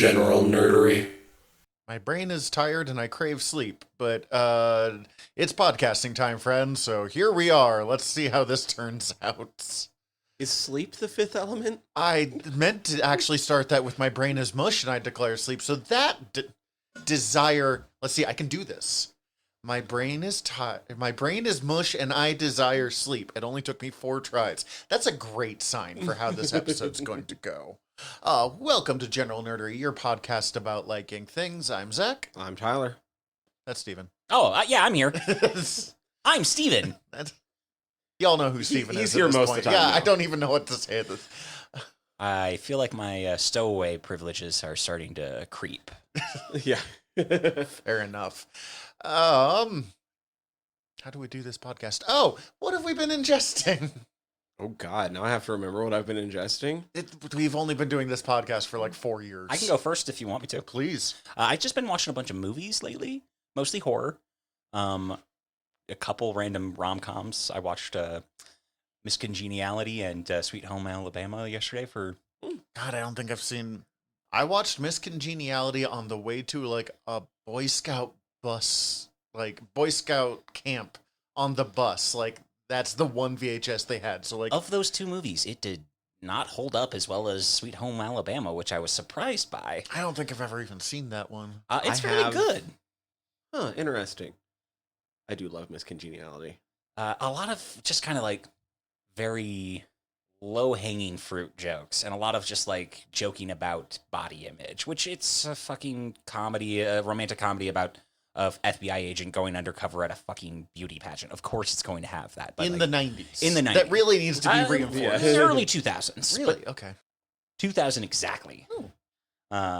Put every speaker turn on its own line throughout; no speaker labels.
general nerdery.
My brain is tired and I crave sleep, but it's podcasting time, friends, so here we are. Let's see how this turns out.
Is sleep the fifth element?
I meant to actually start that with my brain is mush and I declare sleep, so that desire... Let's see, I can do this. My brain is My brain is mush and I desire sleep. It only took me 4 tries. That's a great sign for how this episode's going to go. Welcome to General Nerdery, your podcast about liking things. I'm Zach.
I'm Tyler.
That's Steven.
Oh, yeah, I'm here. I'm Steven.
Y'all know who Steven is.
He's here most of the time.
Yeah,
now.
I don't even know what to say at this.
I feel like my stowaway privileges are starting to creep.
Yeah.
Fair enough. How do we do this podcast? Oh, what have we been ingesting?
Oh, God. Now I have to remember what I've been ingesting.
We've only been doing this podcast for like 4 years.
I can go first if you want me to.
Please.
I've just been watching a bunch of movies lately, mostly horror. A couple random rom-coms. I watched Miss Congeniality and Sweet Home Alabama yesterday for...
God, I don't think I've seen... I watched Miss Congeniality on the way to like a Boy Scout bus, like Boy Scout camp on the bus. Like that's the one VHS they had. So like
Of those two movies, it did not hold up as well as Sweet Home Alabama, which I was surprised by.
I don't think I've ever even seen that one.
It's really good.
Huh, interesting. I do love Miss Congeniality.
A lot of just kind of like very low-hanging fruit jokes and a lot of just like joking about body image, which it's a fucking comedy, a romantic comedy about a FBI agent going undercover at a fucking beauty pageant. Of course it's going to have that. But
In
like,
the 90s.
In the 90s.
That really needs to be reinforced.
yeah.
Early 2000s.
Really?
But
Okay.
2000 exactly.
So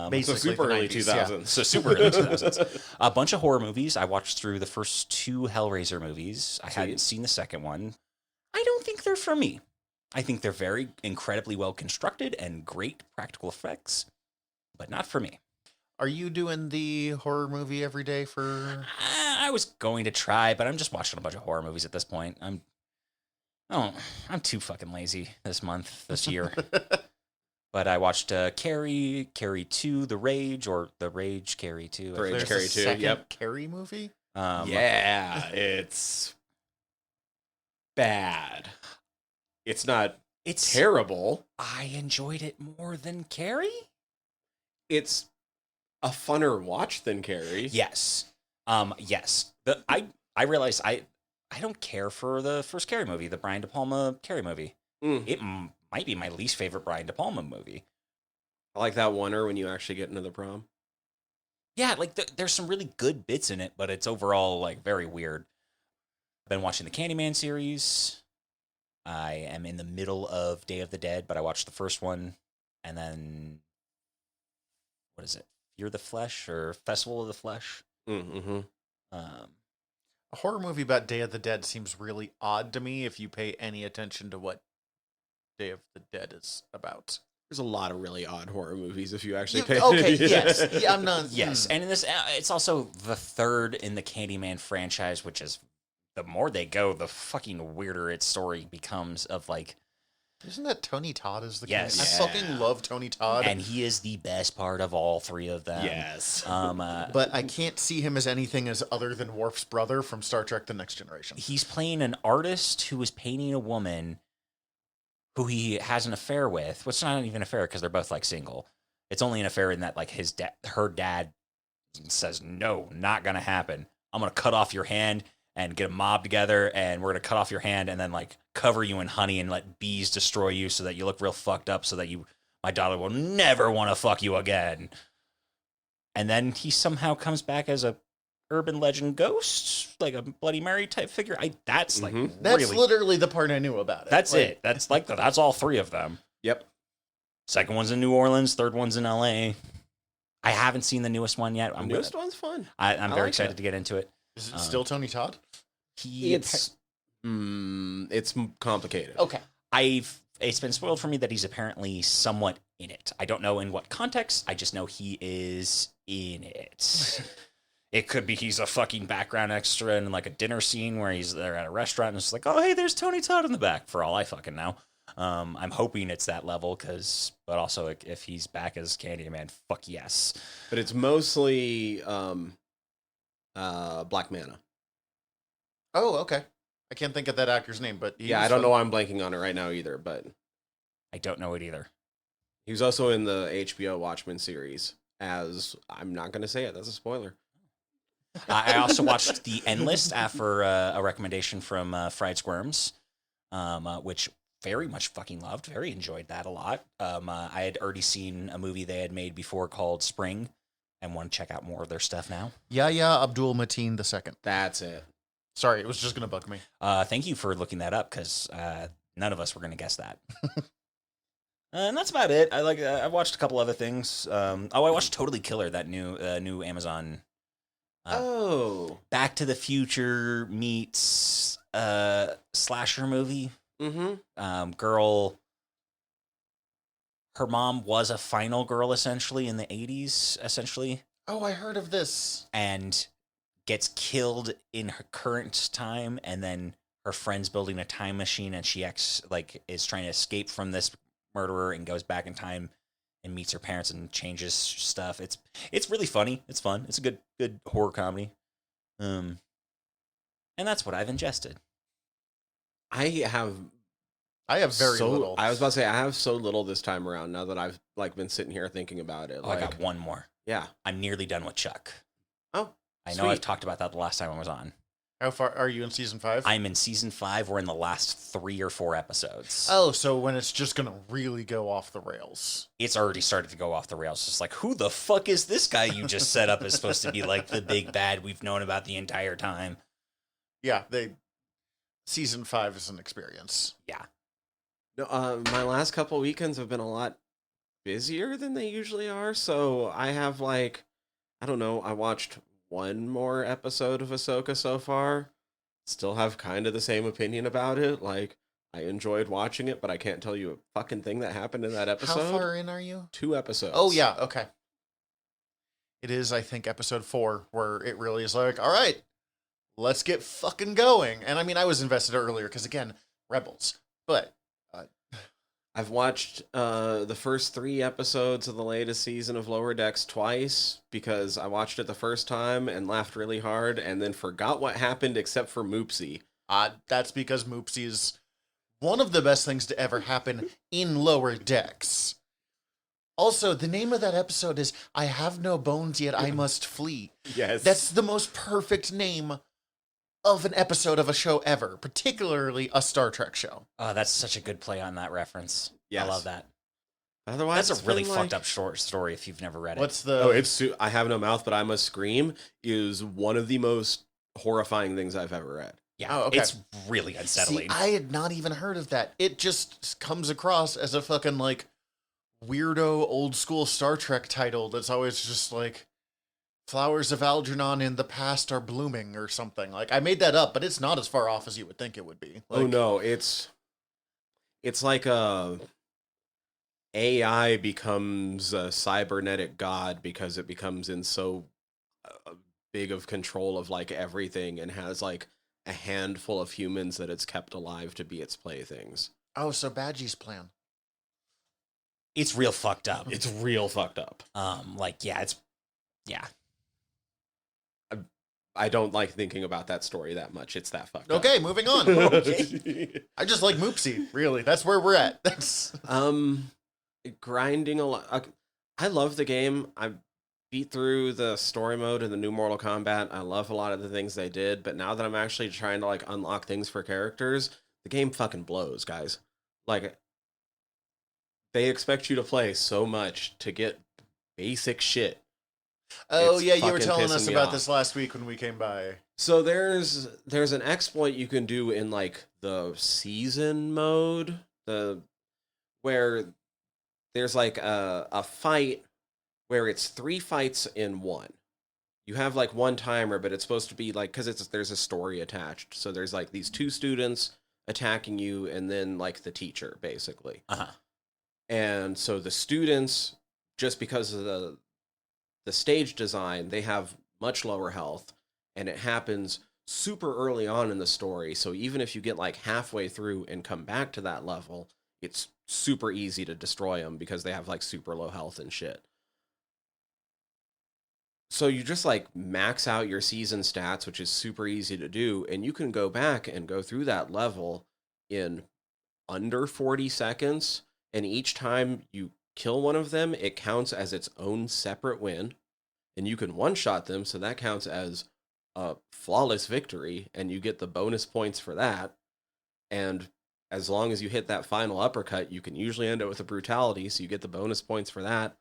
Basically
super
the
early
90s,
2000s.
So super early 2000s. A bunch of horror movies. I watched through the first 2 Hellraiser movies. I hadn't seen the second one. I don't think they're for me. I think they're very incredibly well constructed and great practical effects, but not for me.
Are you doing the horror movie every day for...
I was going to try, but I'm just watching a bunch of horror movies at this point. I'm too fucking lazy this year. But I watched Carrie 2, The Rage, or The Rage, Carrie 2.
The Rage,
There's
Carrie
a
2,
second
yep.
Carrie movie?
Yeah, it's bad. It's not terrible.
I enjoyed it more than Carrie?
It's a funner watch than Carrie.
Yes. Yes. I realized I don't care for the first Carrie movie, the Brian De Palma Carrie movie. It might be my least favorite Brian De Palma movie.
I like that oneer when you actually get into the prom.
Yeah, like there's some really good bits in it, but it's overall like very weird. I've been watching the Candyman series. I am in the middle of Day of the Dead, but I watched the first one, and then what is it? Fear the Flesh or Festival of the Flesh?
Mm-hmm.
A horror movie about Day of the Dead seems really odd to me if you pay any attention to what Day of the Dead is about.
There's a lot of really odd horror movies if you actually pay
Okay,
attention.
yes. Yeah, I'm not...
Yes, and in this, it's also the third in the Candyman franchise, which is the more they go, the fucking weirder its story becomes. Of like,
Isn't that Tony Todd is the
Yes.
I fucking love Tony Todd.
and he is the best part of all 3 of them.
Yes.
But I can't see him as anything as other than Worf's brother from Star Trek The Next Generation.
He's playing an artist who is painting a woman who he has an affair with. Well, it's not even an affair because they're both like single. It's only an affair in that like her dad says, no, not gonna happen. I'm gonna cut off your hand and get a mob together, and we're gonna cut off your hand and then like cover you in honey and let bees destroy you so that you look real fucked up so that my daughter will never want to fuck you again. And then he somehow comes back as a urban legend ghost, like a Bloody Mary type figure. That's like
That's
really...
literally the part I knew about it.
That's
Like,
it. That's all 3 of them.
Yep.
Second one's in New Orleans. Third one's in LA. I haven't seen the newest one yet.
The newest one's fun.
I'm very
like
excited
that.
to get into it.
Is it still Tony Todd?
It's complicated.
Okay. It's been spoiled for me that he's apparently somewhat in it. I don't know in what context. I just know he is in it. It could be he's a fucking background extra in like a dinner scene where he's there at a restaurant and it's like, oh, hey, there's Tony Todd in the back, for all I fucking know. I'm hoping it's that level but also if he's back as Candyman, fuck yes.
But it's mostly Black Mana.
Oh, okay. I can't think of that actor's name, but
Yeah, I don't know why I'm blanking on it right now either, but
I don't know it either.
he was also in the HBO Watchmen series as, I'm not going to say it, that's a spoiler.
I also watched The Endless after a recommendation from Fried Squirms, which very much fucking loved. Very enjoyed that a lot. I had already seen a movie they had made before called Spring and want to check out more of their stuff now.
Yahya Abdul Mateen II.
That's it.
Sorry, it was just going to bug me.
Thank you for looking that up because none of us were going to guess that. And that's about it. I watched a couple other things. I watched Totally Killer, that new Amazon. Back to the Future meets slasher movie.
Mm-hmm.
Girl. Her mom was a final girl essentially in the 80s, essentially.
Oh, I heard of this.
And gets killed in her current time, and then her friend's building a time machine, and she is trying to escape from this murderer and goes back in time and meets her parents and changes stuff. It's really funny. It's fun. It's a good horror comedy. And that's what I've ingested.
I have
very little.
I was about to say I have so little this time around. Now that I've been sitting here thinking about it.
I got one more.
Yeah,
I'm nearly done with Chuck.
Oh,
I know I've talked about that the last time I was on.
How far are you in season 5?
I'm in season 5. We're in the last 3 or 4 episodes.
Oh, so when it's just gonna really go off the rails.
It's already started to go off the rails. It's like, who the fuck is this guy you just set up as supposed to be like the big bad we've known about the entire time?
Yeah, season 5 is an experience.
Yeah.
No, my last couple weekends have been a lot busier than they usually are. So I have I don't know, I watched one more episode of Ahsoka so far. Still have kind of the same opinion about it. I enjoyed watching it, but I can't tell you a fucking thing that happened in that episode.
How far in are you?
2 episodes.
Oh, yeah, okay. It is, I think, episode 4, where it really is like, all right, let's get fucking going. And I mean, I was invested earlier, because again, Rebels. But
I've watched the first 3 episodes of the latest season of Lower Decks twice because I watched it the first time and laughed really hard and then forgot what happened except for Moopsy.
That's because Moopsy is one of the best things to ever happen in Lower Decks. Also, the name of that episode is I Have No Bones Yet I Must Flee.
Yes.
That's the most perfect name of an episode of a show ever, particularly a Star Trek show.
Oh, that's such a good play on that reference.
Yes.
I love that.
Otherwise,
that's a really fucked up short story if you've never read it.
What's the...
Oh, it's I Have No Mouth, But I Must Scream is one of the most horrifying things I've ever read.
Yeah,
oh, okay.
It's really unsettling.
See, I had not even heard of that. It just comes across as a fucking, weirdo old school Star Trek title that's always just Flowers of Algernon in the past are blooming or something. I made that up, but it's not as far off as you would think it would be.
Oh no, it's like AI becomes a cybernetic god because it becomes in so big of control of everything and has a handful of humans that it's kept alive to be its playthings.
Oh, so Badgie's plan.
It's real fucked up.
It's real fucked up.
Yeah.
I don't like thinking about that story that much. It's that fucked
up. Okay, moving on.
Okay.
I just like Moopsy, really. That's where we're at. That's
grinding a lot. I love the game. I beat through the story mode and the new Mortal Kombat. I love a lot of the things they did, but now that I'm actually trying to unlock things for characters, the game fucking blows, guys. They expect you to play so much to get basic shit.
Oh, yeah, you were telling us about this last week when we came by.
So there's an exploit you can do in the season mode, where there's a fight where it's 3 fights in one. You have one timer, but it's supposed to be because there's a story attached. So there's these 2 students attacking you and then the teacher basically.
Uh-huh.
And so the students, just because of the stage design, they have much lower health, and it happens super early on in the story. So even if you get halfway through and come back to that level, it's super easy to destroy them because they have like super low health and shit. So you just like max out your season stats, which is super easy to do, and you can go back and go through that level in under 40 seconds, and each time you kill one of them, it counts as its own separate win, and you can one-shot them, so that counts as a flawless victory, and you get the bonus points for that. And as long as you hit that final uppercut, you can usually end it with a brutality, so you get the bonus points for that.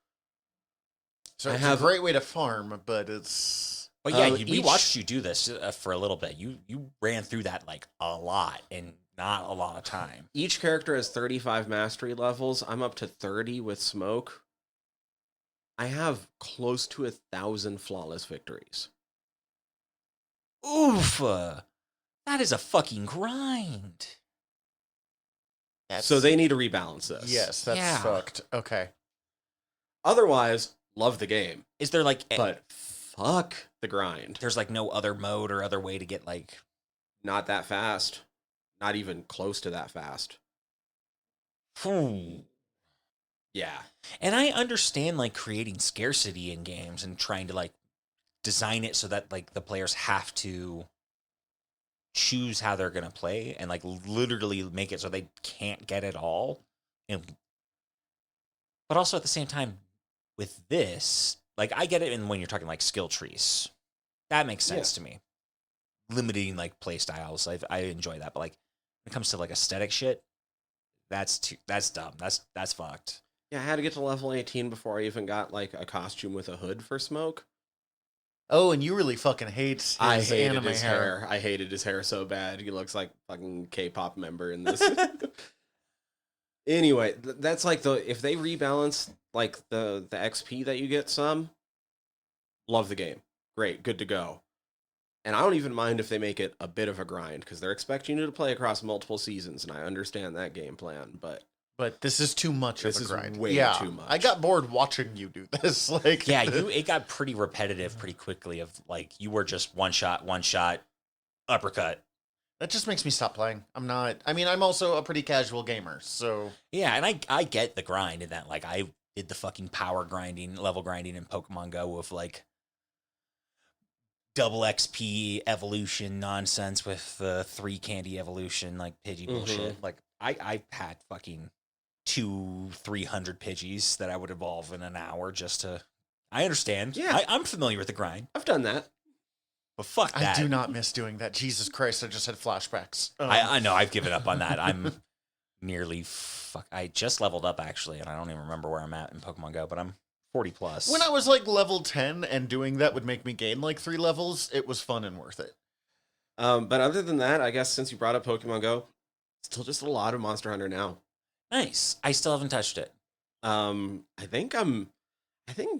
So it's a great way to farm, but it's...
But yeah, we watched you do this for a little bit. You ran through that like a lot in not a lot of time.
Each character has 35 mastery levels. I'm up to 30 with Smoke. I have close to 1,000 flawless victories.
Oof. That is a fucking grind.
So they need to rebalance this.
Yes, that's fucked. Okay.
Otherwise, love the game.
Is there like...
But fuck the grind.
There's like no other mode or other way to get like...
Not that fast. Not even close to that fast. Yeah.
And I understand like creating scarcity in games and trying to like design it so that like the players have to choose how they're going to play and like literally make it so they can't get it all. But also at the same time with this, like I get it when you're talking like skill trees. That makes sense to me. Limiting like play styles. I enjoy that, but like when it comes to like aesthetic shit, that's dumb. That's fucked.
Yeah, I had to get to level 18 before I even got like a costume with a hood for Smoke.
Oh, and you really fucking hate his anime hair.
I hated his hair so bad. He looks like fucking K-pop member in this. Anyway, that's like if they rebalance like the XP that you get some, love the game. Great, good to go. And I don't even mind if they make it a bit of a grind because they're expecting you to play across multiple seasons, and I understand that game plan, but
this is too much of a grind.
This is way too much.
I got bored watching you do this. Like,
yeah, it got pretty repetitive pretty quickly. Of like you were just one shot, uppercut.
That just makes me stop playing. I'm also a pretty casual gamer, so
yeah, and I get the grind in that. Like I did the fucking level grinding in Pokemon Go with like double XP evolution nonsense with the 3 candy evolution, like Pidgey bullshit. Like I had fucking 200-300 Pidgeys that I would evolve in an hour just to... I understand.
Yeah.
I'm familiar with the grind.
I've done that.
But fuck that.
I do not miss doing that. Jesus Christ, I just had flashbacks.
I know, I've given up on that. I'm nearly... I just leveled up, actually, and I don't even remember where I'm at in Pokemon Go, but I'm 40 plus.
When I was like level 10 and doing that would make me gain like 3 levels, it was fun and worth it.
But other than that, I guess since you brought up Pokemon Go, still just a lot of Monster Hunter now.
Nice. I still haven't touched it.
I think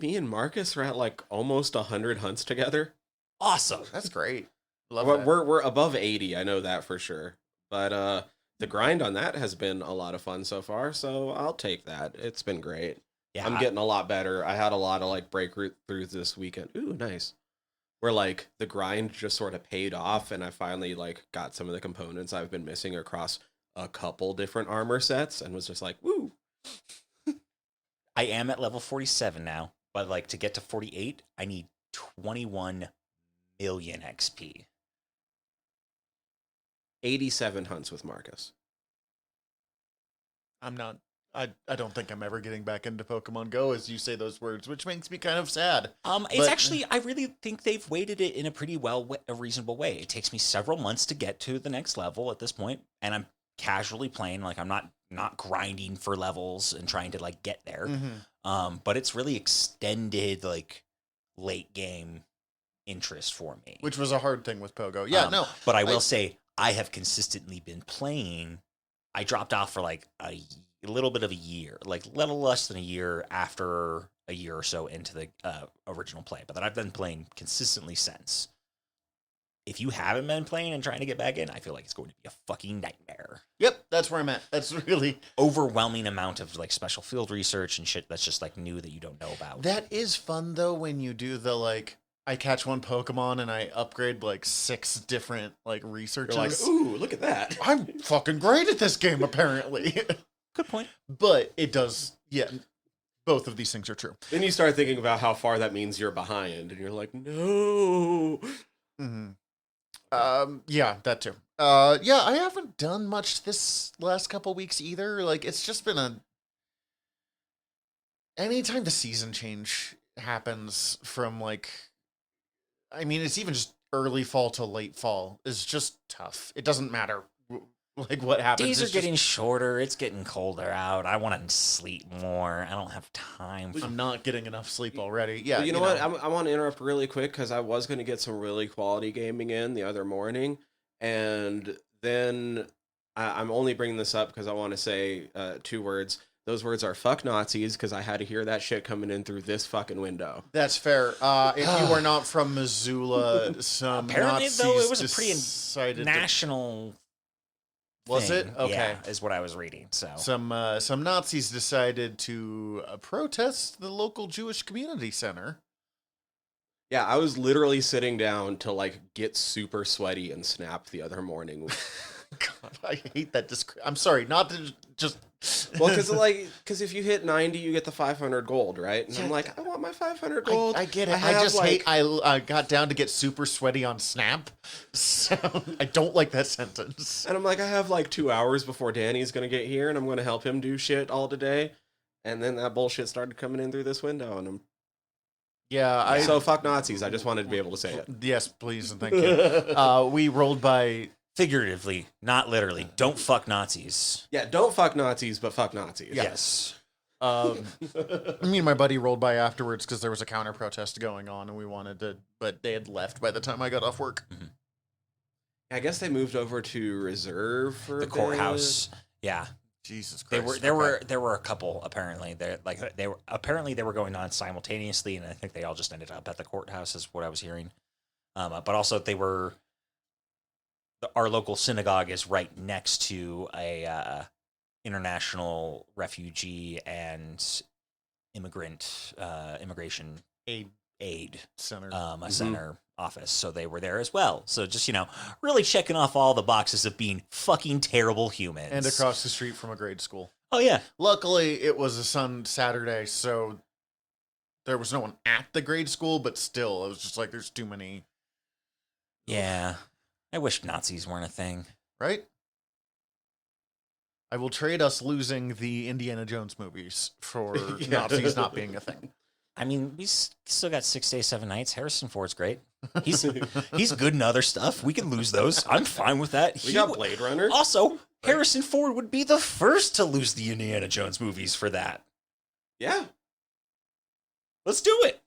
me and Marcus are at like almost 100 hunts together.
Awesome.
That's great. Love that.
We're above 80, I know that for sure. But the grind on that has been a lot of fun so far, so I'll take that. It's been great. Yeah, I'm getting a lot better. I had a lot of like breakthroughs this weekend. Ooh, nice. Where like the grind just sort of paid off, and I finally like got some of the components I've been missing across a couple different armor sets, and was just like, woo.
I am at level 47 now, but like to get to 48, I need 21 million XP.
87 hunts with Marcus.
I don't think I'm ever getting back into Pokemon Go as you say those words, which makes me kind of sad.
It's actually, I really think they've weighted it in a pretty a reasonable way. It takes me several months to get to the next level at this point, and I'm casually playing. Like I'm not grinding for levels and trying to like get there.
Mm-hmm.
But it's really extended like late game interest for me,
which was a hard thing with Pogo. Yeah, no,
but I will say I have consistently been playing. I dropped off for like a little bit of a year, like a little less than a year after a year or so into the original play, but then I've been playing consistently since. If you haven't been playing and trying to get back in, I feel like it's going to be a fucking nightmare.
Yep, that's where I'm at. That's really
overwhelming amount of like special field research and shit that's just like new that you don't know about.
That is fun though when you do the like I catch one Pokemon and I upgrade like 6 different like researches.
You're like, ooh, look at that.
I'm fucking great at this game apparently.
Good point.
But it does, yeah. Both of these things are true.
Then you start thinking about how far that means you're behind, and you're like, no.
Mm-hmm. Yeah, that too. Yeah, I haven't done much this last couple weeks either. Like, it's just been anytime the season change happens from like, I mean, it's even just early fall to late fall is just tough. It doesn't matter like what happens.
Days are
It's
getting shorter. It's getting colder out. I want to sleep more. I don't have time.
I'm not getting enough sleep already. Yeah,
But you know what? I want to interrupt really quick because I was going to get some really quality gaming in the other morning, and then I'm only bringing this up because I want to say 2 words. Those words are "fuck Nazis" because I had to hear that shit coming in through this fucking window.
That's fair. If you are not from Missoula, some
Apparently,
Nazis
though, it was a pretty
decided
national.
Was
thing.
it? Okay.
Yeah, is what I was reading. So
some Nazis decided to protest the local Jewish community center.
Yeah, I was literally sitting down to like get super sweaty and snap the other morning.
God, I hate that. I'm sorry, not to just.
Well, because if you hit 90, you get the 500 gold, right? And I'm like, I want my 500 gold.
I get it. I just hate. I got down to get super sweaty on Snap, so I don't like that sentence.
And I'm like, I have like 2 hours before Danny's gonna get here, and I'm gonna help him do shit all today. And then that bullshit started coming in through this window, and so fuck Nazis. I just wanted to be able to say it.
Yes, please and thank you. We rolled by.
figuratively, not literally. Don't fuck Nazis.
Yeah, don't fuck Nazis, but fuck Nazis.
Yes.
Me and my buddy rolled by afterwards because there was a counter protest going on, and we wanted to, but they had left by the time I got off work.
Mm-hmm.
I guess they moved over to reserve for
The courthouse. Yeah.
Jesus Christ.
There were a couple apparently. They were going on simultaneously, and I think they all just ended up at the courthouse, is what I was hearing. But also our local synagogue is right next to a international refugee and immigration aid
center.
A center office. So they were there as well. So just, really checking off all the boxes of being fucking terrible humans.
And across the street from a grade school.
Oh, yeah.
Luckily, it was a Saturday, so there was no one at the grade school, but still, it was just like, there's too many.
Yeah. I wish Nazis weren't a thing.
Right? I will trade us losing the Indiana Jones movies for Nazis not being a thing.
I mean, we still got 6 Days, 7 Nights. Harrison Ford's great. He's good in other stuff. We can lose those. I'm fine with that.
We got Blade Runner.
Also, Harrison Ford would be the first to lose the Indiana Jones movies for that.
Yeah.
Let's do it.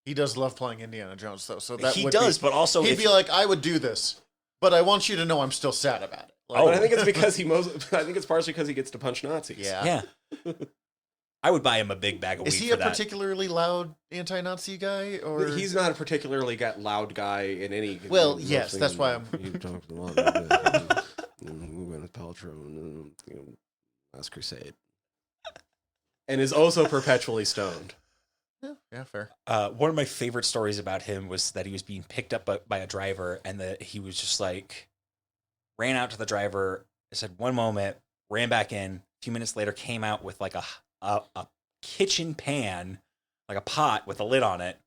He does love playing Indiana Jones, though. So
but also
he'd be like, I would do this, but I want you to know I'm still sad about it. Like,
But I think it's because I think it's partially because he gets to punch Nazis.
Yeah.
I would buy him a big bag of weed.
Is he
for
a
that.
particularly loud anti-Nazi guy, or
He's not a particularly loud guy in any.
Well, yes, that's why I'm.
He talks a lot about Gwyneth Paltrow, Last Crusade, and is also perpetually stoned.
Yeah, fair.
One of my favorite stories about him was that he was being picked up by a driver, and that he was just like, ran out to the driver, said one moment, ran back in. A few minutes later, came out with like a kitchen pan, like a pot with a lid on it,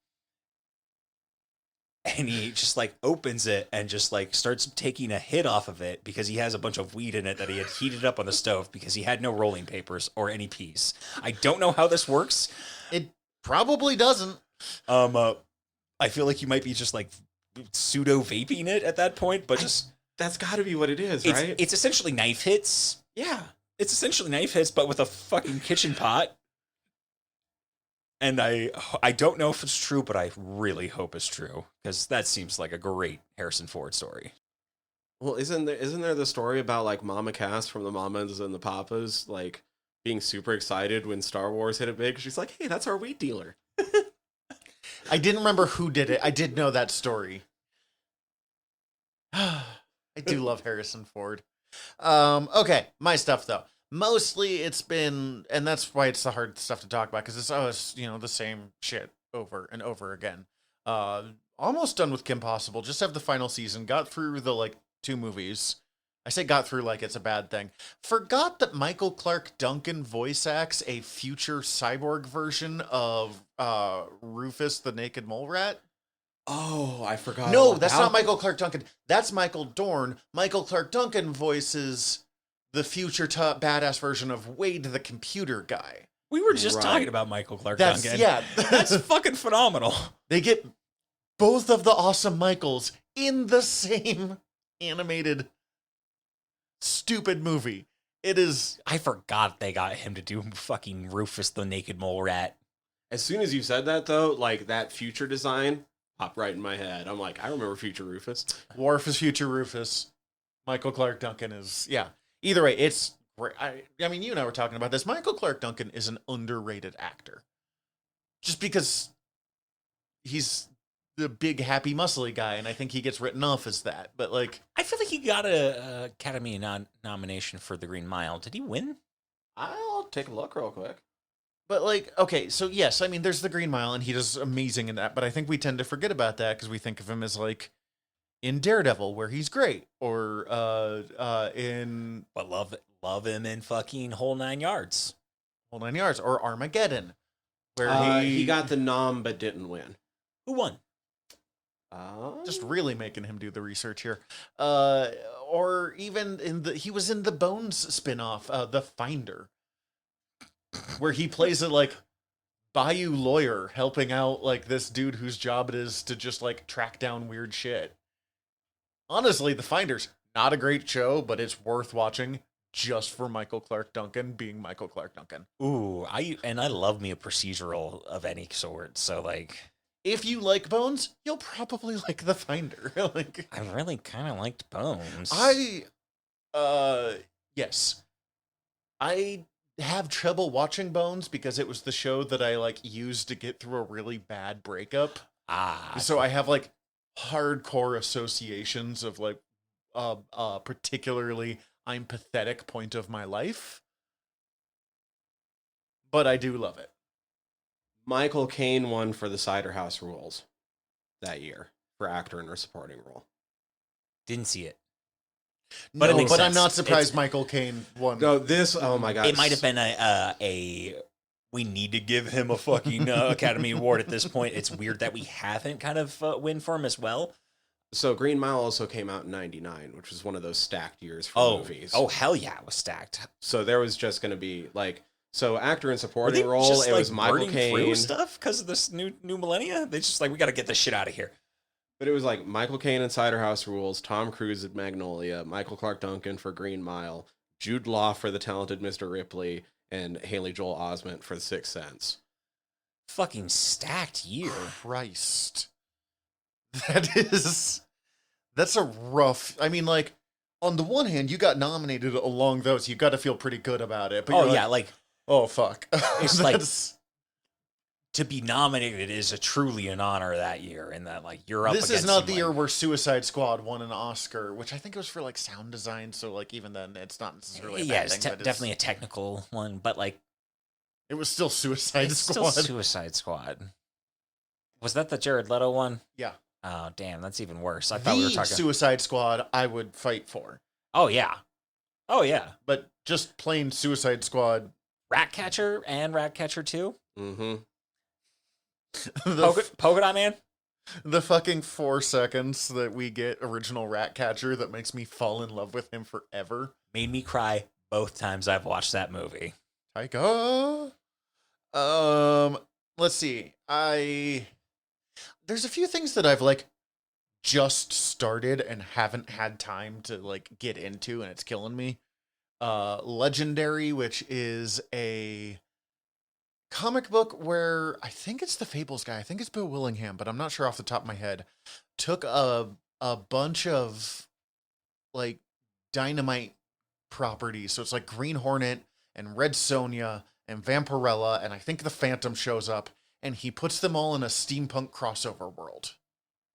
and he just like opens it and just like starts taking a hit off of it because he has a bunch of weed in it that he had heated up on the stove because he had no rolling papers or any peas. I don't know how this works.
It probably doesn't.
I feel like you might be just like pseudo vaping it at that point, but
That's got to be what it is, right?
It's essentially knife hits.
Yeah.
It's essentially knife hits, but with a fucking kitchen pot. And I don't know if it's true, but I really hope it's true, because that seems like a great Harrison Ford story.
Well, isn't there the story about like Mama Cass from the Mamas and the Papas like being super excited when Star Wars hit it big? She's like, "Hey, that's our weed dealer."
I didn't remember who did it. I did know that story. I do love Harrison Ford. Okay, my stuff though. Mostly it's been, and that's why it's the hard stuff to talk about, because it's always, the same shit over and over again. Almost done with Kim Possible. Just have the final season. Got through the 2 movies. I say got through like it's a bad thing. Forgot that Michael Clark Duncan voice acts a future cyborg version of Rufus the Naked Mole Rat.
Oh, I forgot.
No, that's not Michael Clark Duncan. That's Michael Dorn. Michael Clark Duncan voices the future top badass version of Wade the computer guy.
We were just
Right.
talking about Michael Clark Duncan.
Yeah.
That's fucking phenomenal.
They get both of the awesome Michaels in the same animated stupid movie. It is.
I forgot they got him to do fucking Rufus the Naked Mole Rat.
As soon as you said that, though, like that future design popped right in my head. I'm like, I remember Future Rufus.
Worf is future Rufus. Michael Clark Duncan is. Yeah. Either way, it's great. I mean, you and I were talking about this. Michael Clark Duncan is an underrated actor. Just because he's the big, happy, muscly guy, and I think he gets written off as that. But, like.
I feel like he got a Academy nomination for The Green Mile. Did he win?
I'll take a look real quick.
But, like, okay, so yes, I mean, there's the Green Mile, and he does amazing in that, but I think we tend to forget about that because we think of him as, like, in Daredevil, where he's great, or in
But love him in fucking Whole 9 Yards.
Whole 9 Yards, or Armageddon, where
He got the nom but didn't win.
Who won?
just really making him do the research here. Or even he was in the Bones spinoff, The Finder, where he plays a like bayou lawyer helping out like this dude whose job it is to just like track down weird shit. Honestly, The Finder's not a great show, but it's worth watching just for Michael Clark Duncan being Michael Clark Duncan.
Ooh, I love me a procedural of any sort. So like,
If you like Bones, you'll probably like The Finder. Like,
I really kind of liked Bones.
Yes. I have trouble watching Bones because it was the show that I like used to get through a really bad breakup. So I have like hardcore associations of like particularly I'm pathetic point of my life. But I do love it.
Michael Caine won for the Cider House Rules that year for actor in a supporting role.
didn't see it.
But,
it makes
I'm
sense.
not surprised
It's-
Michael Caine won.
No, this, oh my God.
It might have been a we need to give him a fucking Academy Award at this point. It's weird that we haven't kind of win for him as well.
So Green Mile also came out in 99, which was one of those stacked years for movies.
Oh, hell yeah, it was stacked.
So there was just going to be like, so actor in
Were
supporting
they
role,
just,
it was
like,
Michael
burning through
Caine.
stuff because of this new millennia? They just like, we got to get this shit out of here.
But it was like Michael Caine in Cider House Rules, Tom Cruise at Magnolia, Michael Clark Duncan for Green Mile, Jude Law for The Talented Mr. Ripley, and Haley Joel Osment for The Sixth Sense.
Fucking stacked year.
Christ. That's a rough. I mean, like, on the one hand, you got nominated along those. You got to feel pretty good about it. But
Oh
you're
yeah,
like,
like
oh fuck.
It's like-
That's-
to be nominated is truly an honor that year, and that like you're up.
this is
against
not the
someone-
year where Suicide Squad won an Oscar, which I think it was for like sound design. So like even then, it's not necessarily a
Yeah,
bad
it's
thing, but
definitely a technical one, but like
it was still Suicide
it's
Squad.
still Suicide Squad. Was that the Jared Leto one?
Yeah.
Oh damn, that's even worse. I thought we were talking.
Suicide Squad, I would fight for,
Oh yeah, oh yeah.
but just plain Suicide Squad.
Ratcatcher and Ratcatcher 2.
Mm-hmm.
Polka Dot Man.
The fucking 4 seconds that we get original Ratcatcher that makes me fall in love with him forever.
Made me cry both times I've watched that movie.
Taika. Let's see. There's a few things that I've like just started and haven't had time to like get into, and it's killing me. Legendary, which is a comic book where I think it's the Fables guy. I think it's Bill Willingham, but I'm not sure off the top of my head. Took a bunch of like Dynamite properties. So it's like Green Hornet and Red Sonja and Vampirella, and I think the Phantom shows up, and he puts them all in a steampunk crossover world.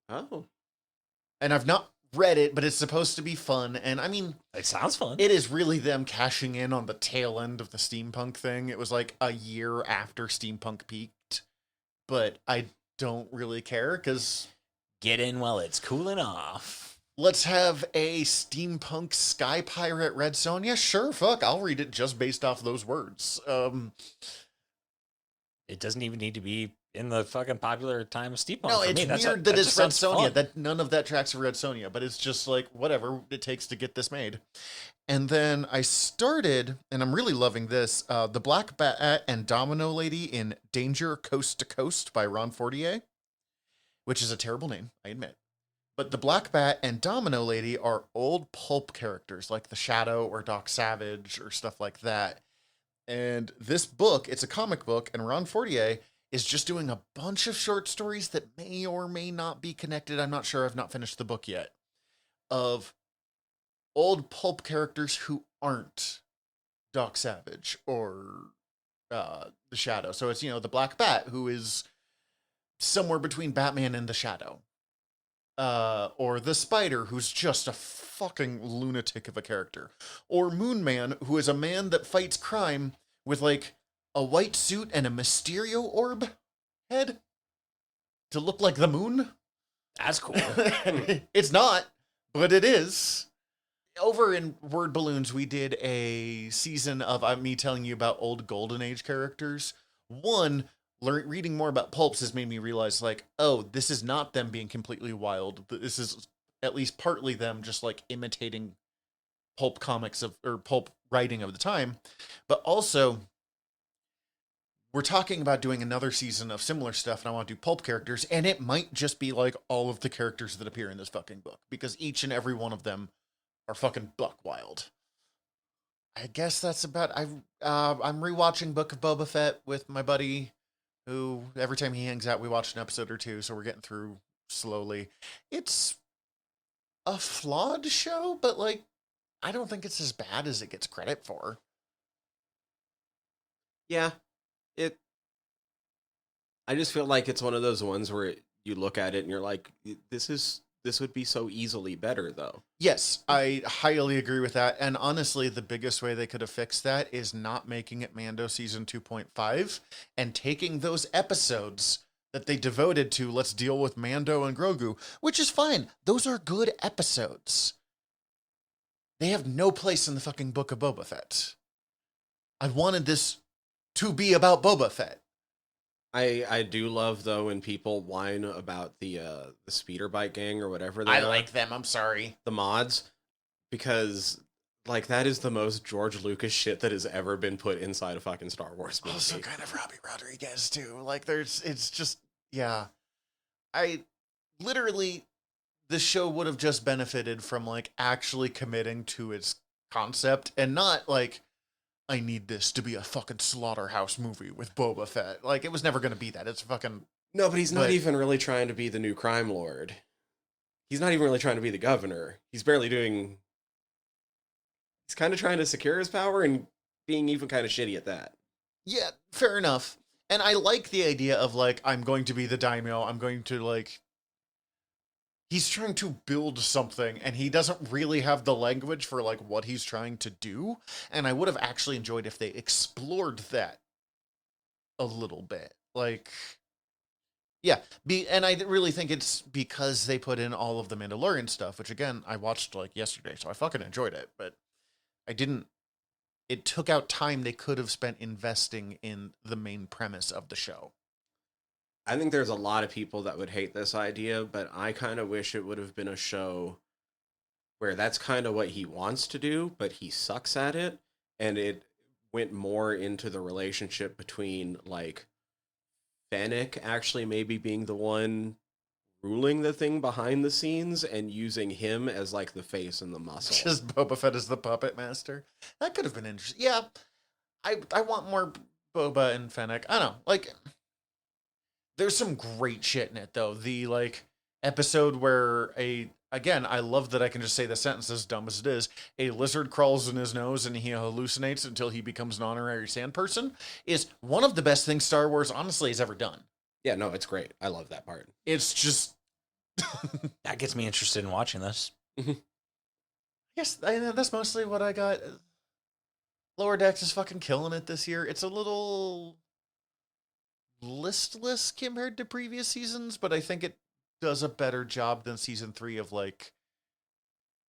Oh.
And I've not read it, but it's supposed to be fun. And I mean,
It sounds fun.
it is really them cashing in on the tail end of the steampunk thing. It was like a year after steampunk peaked, but I don't really care because
Get in while it's cooling off.
let's have a steampunk sky pirate Red Sonja. Sure, fuck, I'll read it just based off those words.
It doesn't even need to be in the fucking popular time of steampunk.
No,
for
it's
me.
weird that it's Red
sounds
Sonja.
fun.
That none of that tracks are Red Sonja, but it's just like whatever it takes to get this made. And then I started, and I'm really loving this, The Black Bat and Domino Lady in Danger Coast to Coast by Ron Fortier, which is a terrible name, I admit. But The Black Bat and Domino Lady are old pulp characters like The Shadow or Doc Savage or stuff like that. And this book, it's a comic book, and Ron Fortier is just doing a bunch of short stories that may or may not be connected. I'm not sure. I've not finished the book yet. Of old pulp characters who aren't Doc Savage or The Shadow. So it's, the Black Bat, who is somewhere between Batman and The Shadow. Or the Spider, who's just a fucking lunatic of a character. Or Moon Man, who is a man that fights crime with, like, a white suit and a Mysterio orb head to look like the moon.
That's cool.
It's not, but it is. Over in Word Balloons, we did a season of me telling you about old Golden Age characters. One, reading more about pulps has made me realize, like, oh, this is not them being completely wild. This is at least partly them just, like, imitating pulp comics or pulp writing of the time. But also, we're talking about doing another season of similar stuff, and I want to do pulp characters, and it might just be like all of the characters that appear in this fucking book, because each and every one of them are fucking buck wild. I guess that's about. I'm rewatching Book of Boba Fett with my buddy, who every time he hangs out, we watch an episode or two, so we're getting through slowly. It's a flawed show, but, like, I don't think it's as bad as it gets credit for.
Yeah, I just feel like it's one of those ones where you look at it and you're like, this would be so easily better, though.
Yes, I highly agree with that. And honestly, the biggest way they could have fixed that is not making it Mando season 2.5 and taking those episodes that they devoted to let's deal with Mando and Grogu, which is fine. Those are good episodes. They have no place in the fucking Book of Boba Fett. I wanted this to be about Boba Fett.
I do love, though, when people whine about the speeder bike gang or whatever they
I
are,
like them, I'm sorry.
the mods, because, like, that is the most George Lucas shit that has ever been put inside a fucking Star Wars movie.
Also kind of Robbie Rodriguez, too. Like, it's just, yeah. Literally, the show would have just benefited from, like, actually committing to its concept and not, like, I need this to be a fucking slaughterhouse movie with Boba Fett. Like, it was never going to be that. It's fucking...
No, but he's not even really trying to be the new crime lord. He's not even really trying to be the governor. He's barely doing... He's kind of trying to secure his power and being even kind of shitty at that.
Yeah, fair enough. And I like the idea of, like, I'm going to be the daimyo. I'm going to, like... He's trying to build something, and he doesn't really have the language for, like, what he's trying to do. And I would have actually enjoyed if they explored that a little bit. Like, yeah. And I really think it's because they put in all of the Mandalorian stuff, which, again, I watched, like, yesterday, so I fucking enjoyed it. But I didn't... It took out time they could have spent investing in the main premise of the show.
I think there's a lot of people that would hate this idea, but I kind of wish it would have been a show where that's kind of what he wants to do, but he sucks at it, and it went more into the relationship between, like, Fennec actually maybe being the one ruling the thing behind the scenes and using him as, like, the face and the muscle.
Just Boba Fett as the puppet master. That could have been interesting. Yeah, I want more Boba and Fennec. I don't know, like... There's some great shit in it, though. The, like, episode where again, I love that I can just say the sentence as dumb as it is. A lizard crawls in his nose and he hallucinates until he becomes an honorary sand person is one of the best things Star Wars, honestly, has ever done.
Yeah, no, it's great. I love that part.
It's just...
That gets me interested in watching this.
Yes, that's mostly what I got. Lower Decks is fucking killing it this year. It's a little... listless compared to previous seasons, but I think it does a better job than season 3 of, like,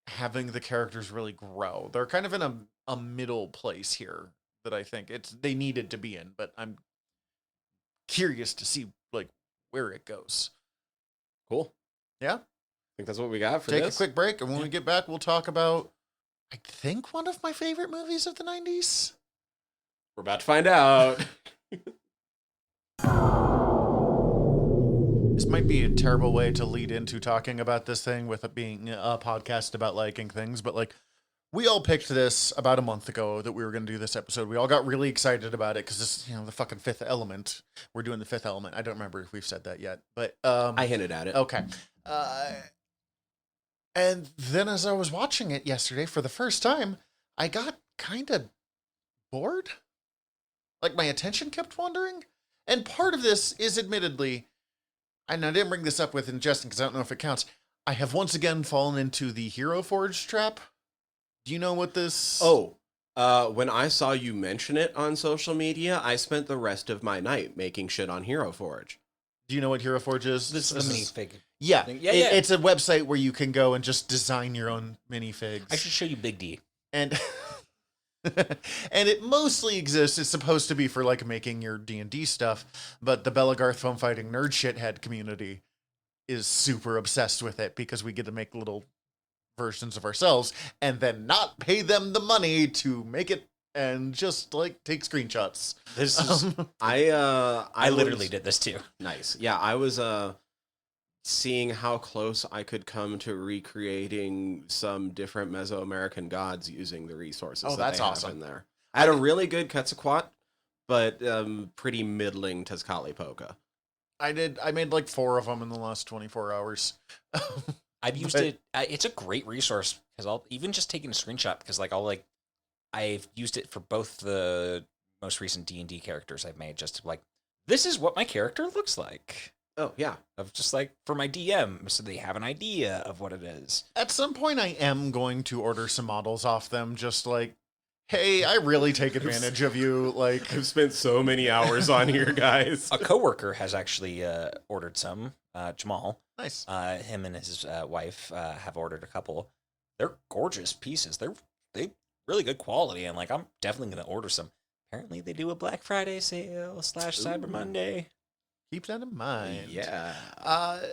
having the characters really grow. They're kind of in a middle place here that I think they needed to be in, but I'm curious to see like where it goes.
Cool.
Yeah.
I think that's what we got for
Take
this.
a quick break, and when we get back, we'll talk about, I think, one of my favorite movies of the 90s.
We're about to find out.
This might be a terrible way to lead into talking about this thing with it being a podcast about liking things, but like, we all picked this about a month ago that we were going to do this episode. We all got really excited about it because this, the fucking Fifth Element. We're doing the Fifth Element. I don't remember if we've said that yet, but
I hinted at it.
okay. And then as I was watching it yesterday for the first time, I got kind of bored. Like my attention kept wandering. And part of this is admittedly, and I didn't bring this up with Justin because I don't know if it counts, I have once again fallen into the Hero Forge trap. Do you know what this...
Oh, when I saw you mention it on social media, I spent the rest of my night making shit on Hero Forge.
Do you know what Hero Forge is?
This is the minifig.
Yeah.
thing. Yeah.
It's a website where you can go and just design your own minifigs.
I should show you Big D.
And and it mostly exists. It's supposed to be for like making your D&D stuff, but the Belagarth foam fighting nerd shithead community is super obsessed with it because we get to make little versions of ourselves and then not pay them the money to make it and just like take screenshots.
This is
I
literally did this too.
Nice. Yeah, I was seeing how close I could come to recreating some different Mesoamerican gods using the resources
Oh,
that
that's
they have
awesome.
in there. I had a really good Quetzalcoatl, but pretty middling Tezcatlipoca.
I made like 4 of them in the last 24 hours.
I've used it. It's a great resource because I'll even just taking a screenshot because I've used it for both the most recent D&D characters I've made. Just to this is what my character looks like.
Oh yeah,
Of just like for my DM, so they have an idea of what it is.
At some point, I am going to order some models off them. Just like, hey, I really take advantage of you. Like,
I've spent so many hours on here, guys.
A coworker has actually ordered some. Jamal,
nice.
him and his wife have ordered a couple. They're gorgeous pieces. They really good quality, and I'm definitely gonna order some. Apparently, they do a Black Friday sale / Cyber
Ooh.
Monday.
Keep that in mind.
Yeah.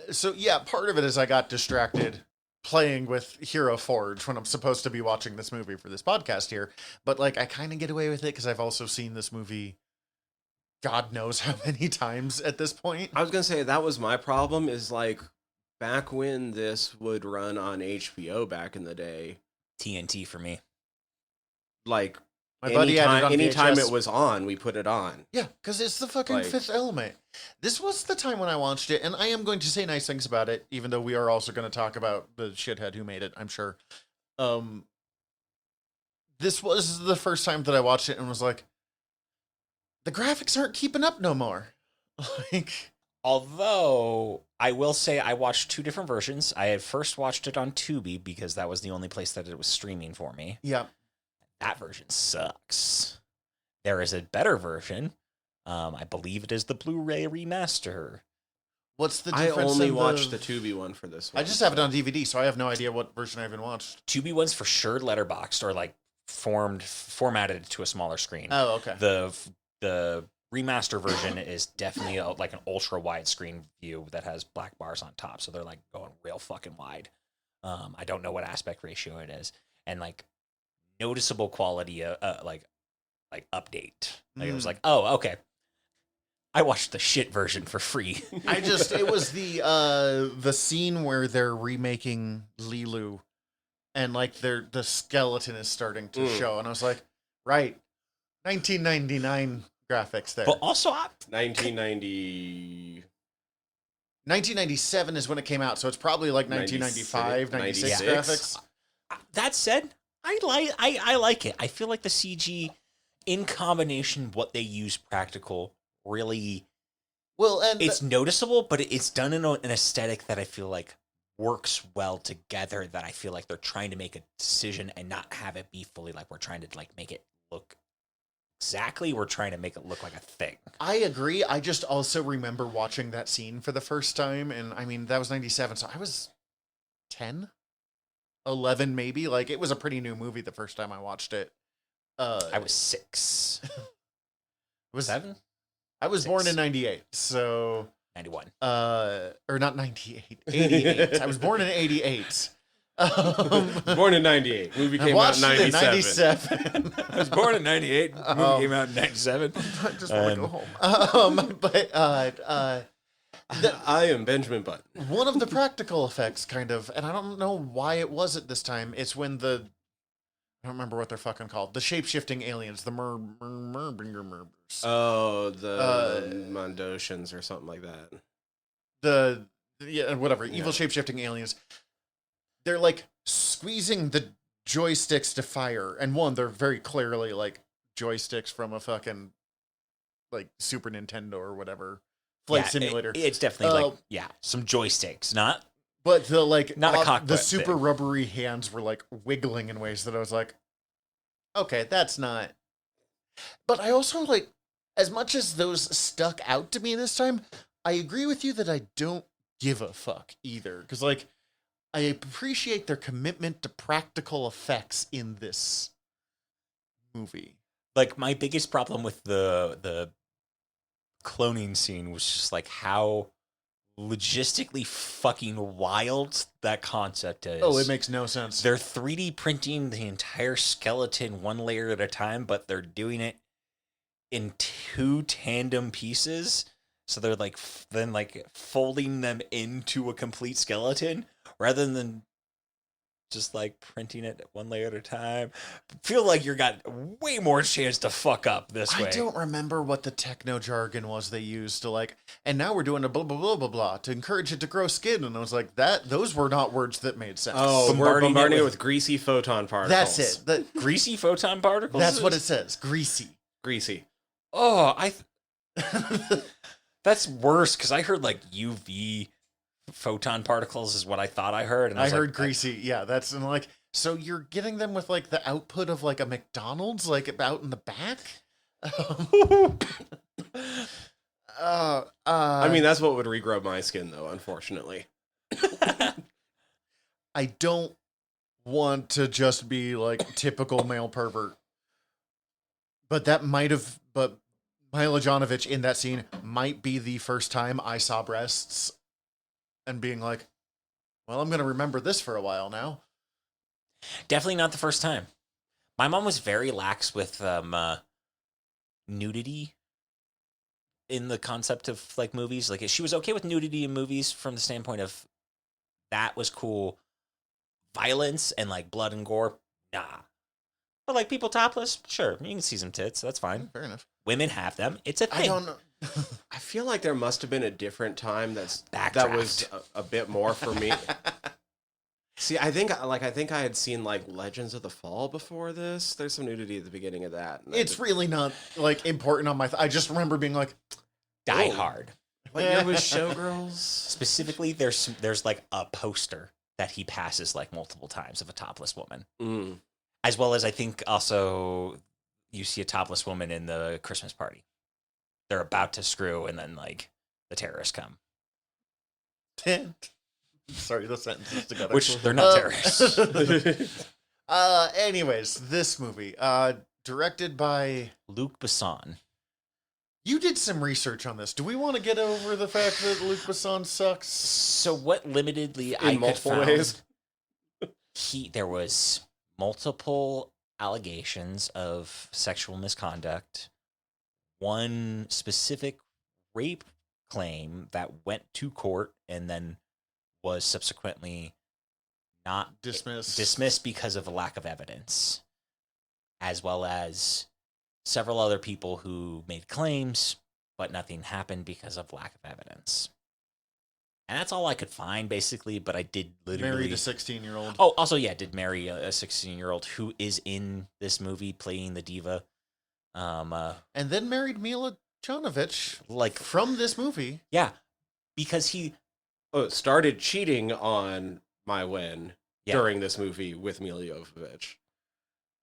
So yeah, part of it is I got distracted playing with Hero Forge when I'm supposed to be watching this movie for this podcast here. But I kind of get away with it because I've also seen this movie God knows how many times at this point.
I was gonna say that was my problem. Is back when this would run on HBO back in the day.
TNT for me.
My buddy had it on
anytime
VHS.
it was on, we put it on.
Yeah, because it's the fucking Fifth Element. This was the time when I watched it, and I am going to say nice things about it, even though we are also going to talk about the shithead who made it, I'm sure. This was the first time that I watched it and was like, the graphics aren't keeping up no more.
Although, I will say I watched 2 different versions. I had first watched it on Tubi because that was the only place that it was streaming for me.
Yeah.
That version sucks. There is a better version. I believe it is the Blu-ray remaster.
What's the
I
difference?
only watched the Tubi one for this one.
I just have it on DVD, so I have no idea what version I even watched.
Tubi one's for sure letterboxed or formatted to a smaller screen.
Oh, okay.
The remaster version is definitely an ultra wide screen view that has black bars on top, so they're going real fucking wide. I don't know what aspect ratio it is, and noticeable quality update. It was oh, okay. I watched the shit version for free.
It was the scene where they're remaking Lilu and the skeleton is starting to show, and I was like, right, 1999 graphics there.
But also
1997 is when it came out, so it's probably 1995, 96 graphics.
That said, I like it. I feel like the CG in combination what they use practical really
and
it's noticeable, but it's done in an aesthetic that I feel works well together, that I feel like they're trying to make a decision and not have it be fully we're trying to make it look exactly, we're trying to make it look like a thing.
I agree. I just also remember watching that scene for the first time, and I mean that was 97, so I was 10. 11 maybe. Like, it was a pretty new movie the first time I watched it.
I was 6.
Was
7?
I was
6.
born in 98, so
91.
or not 98, 88. I was born in 88.
Born in 98. Movie
I
came out
watched
in
it in
97.
97.
I was born in 98. Movie came out in 97.
I just want to go home.
I am Benjamin Button.
One of the practical effects, kind of, and I don't know why it was at this time. It's when I don't remember what they're fucking called. The shape-shifting aliens, the Murmurs.
Oh, the Mondosians or something like that.
Whatever. Evil shape-shifting aliens. They're like squeezing the joysticks to fire, and they're very clearly like joysticks from a fucking like Super Nintendo or whatever flight simulator.
It's definitely some joysticks, not.
But the
not a cockpit
the super
thing.
rubbery hands were like wiggling in ways that I was like, okay, that's not. But I also like, as much as those stuck out to me this time, I agree with you that I don't give a fuck either, because like, I appreciate their commitment to practical effects in this movie.
Like, my biggest problem with the cloning scene was just like how logistically fucking wild that concept is.
Oh, it makes no sense.
They're 3D printing the entire skeleton one layer at a time, but they're doing it in 2 tandem pieces. So they're like then like folding them into a complete skeleton rather than just like printing it one layer at a time. Feel like you're got way more chance to fuck up this way.
I don't remember what the techno jargon was they used to like, and now we're doing a blah blah blah blah blah to encourage it to grow skin, and I was like, those were not words that made sense.
Oh, we're bombarding it with greasy photon particles.
That's it.
Greasy photon particles?
That's what it says. Greasy.
Greasy.
Oh, that's worse, because I heard like UV photon particles is what I thought I heard. And
I heard greasy. Yeah, that's and like, so you're getting them with like the output of like a McDonald's, like out in the back.
I mean, that's what would regrow my skin, though. Unfortunately,
I don't want to just be like typical male pervert, but that might have. But Mila Jovovich in that scene might be the first time I saw breasts. And being like, well, I'm going to remember this for a while now.
Definitely not the first time. My mom was very lax with nudity in the concept of like movies. Like, she was okay with nudity in movies from the standpoint of that was cool. Violence and like blood and gore, nah. But like people topless, sure, you can see some tits. That's fine.
Fair enough.
Women have them. It's a thing.
I don't know.
I feel like there must have been a different time that
Backdraft.
was a bit more for me. See, I think I had seen like Legends of the Fall before this. There's some nudity at the beginning of that.
It's really not like important on my. I just remember being like,
Die
oh.
Hard.
What year was Showgirls?
Specifically, there's like a poster that he passes like multiple times of a topless woman, as well as I think also you see a topless woman in the Christmas party. They're about to screw, and then like the terrorists come.
Sorry, the sentences together.
Which they're not terrorists.
Anyways, this movie, directed by
Luc Besson.
You did some research on this. Do we want to get over the fact that Luc Besson sucks?
So what limitedly I could
multiple
found,
ways?
there was multiple allegations of sexual misconduct. One specific rape claim that went to court and then was subsequently not dismissed because of a lack of evidence, as well as several other people who made claims, but nothing happened because of lack of evidence. And that's all I could find, basically, but I did literally...
Married a 16-year-old.
Oh, also, yeah, did marry a 16-year-old who is in this movie playing the diva.
And then married Mila Jovovich,
like
from this movie.
Yeah, because he
started cheating on my Wen during this movie with Mila Jovovich.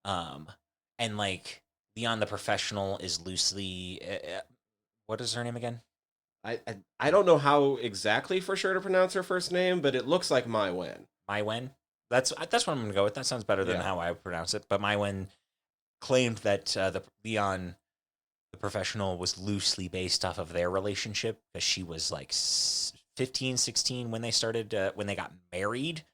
And like Leon the Professional is loosely, what is her name again?
I don't know how exactly for sure to pronounce her first name, but it looks like my Wen.
My Wen? That's what I'm gonna go with. That sounds better than
Yeah.
how I would pronounce it. But Maiwen claimed that the Leon, the professional, was loosely based off of their relationship because she was like 15, 16 when they started when they got married.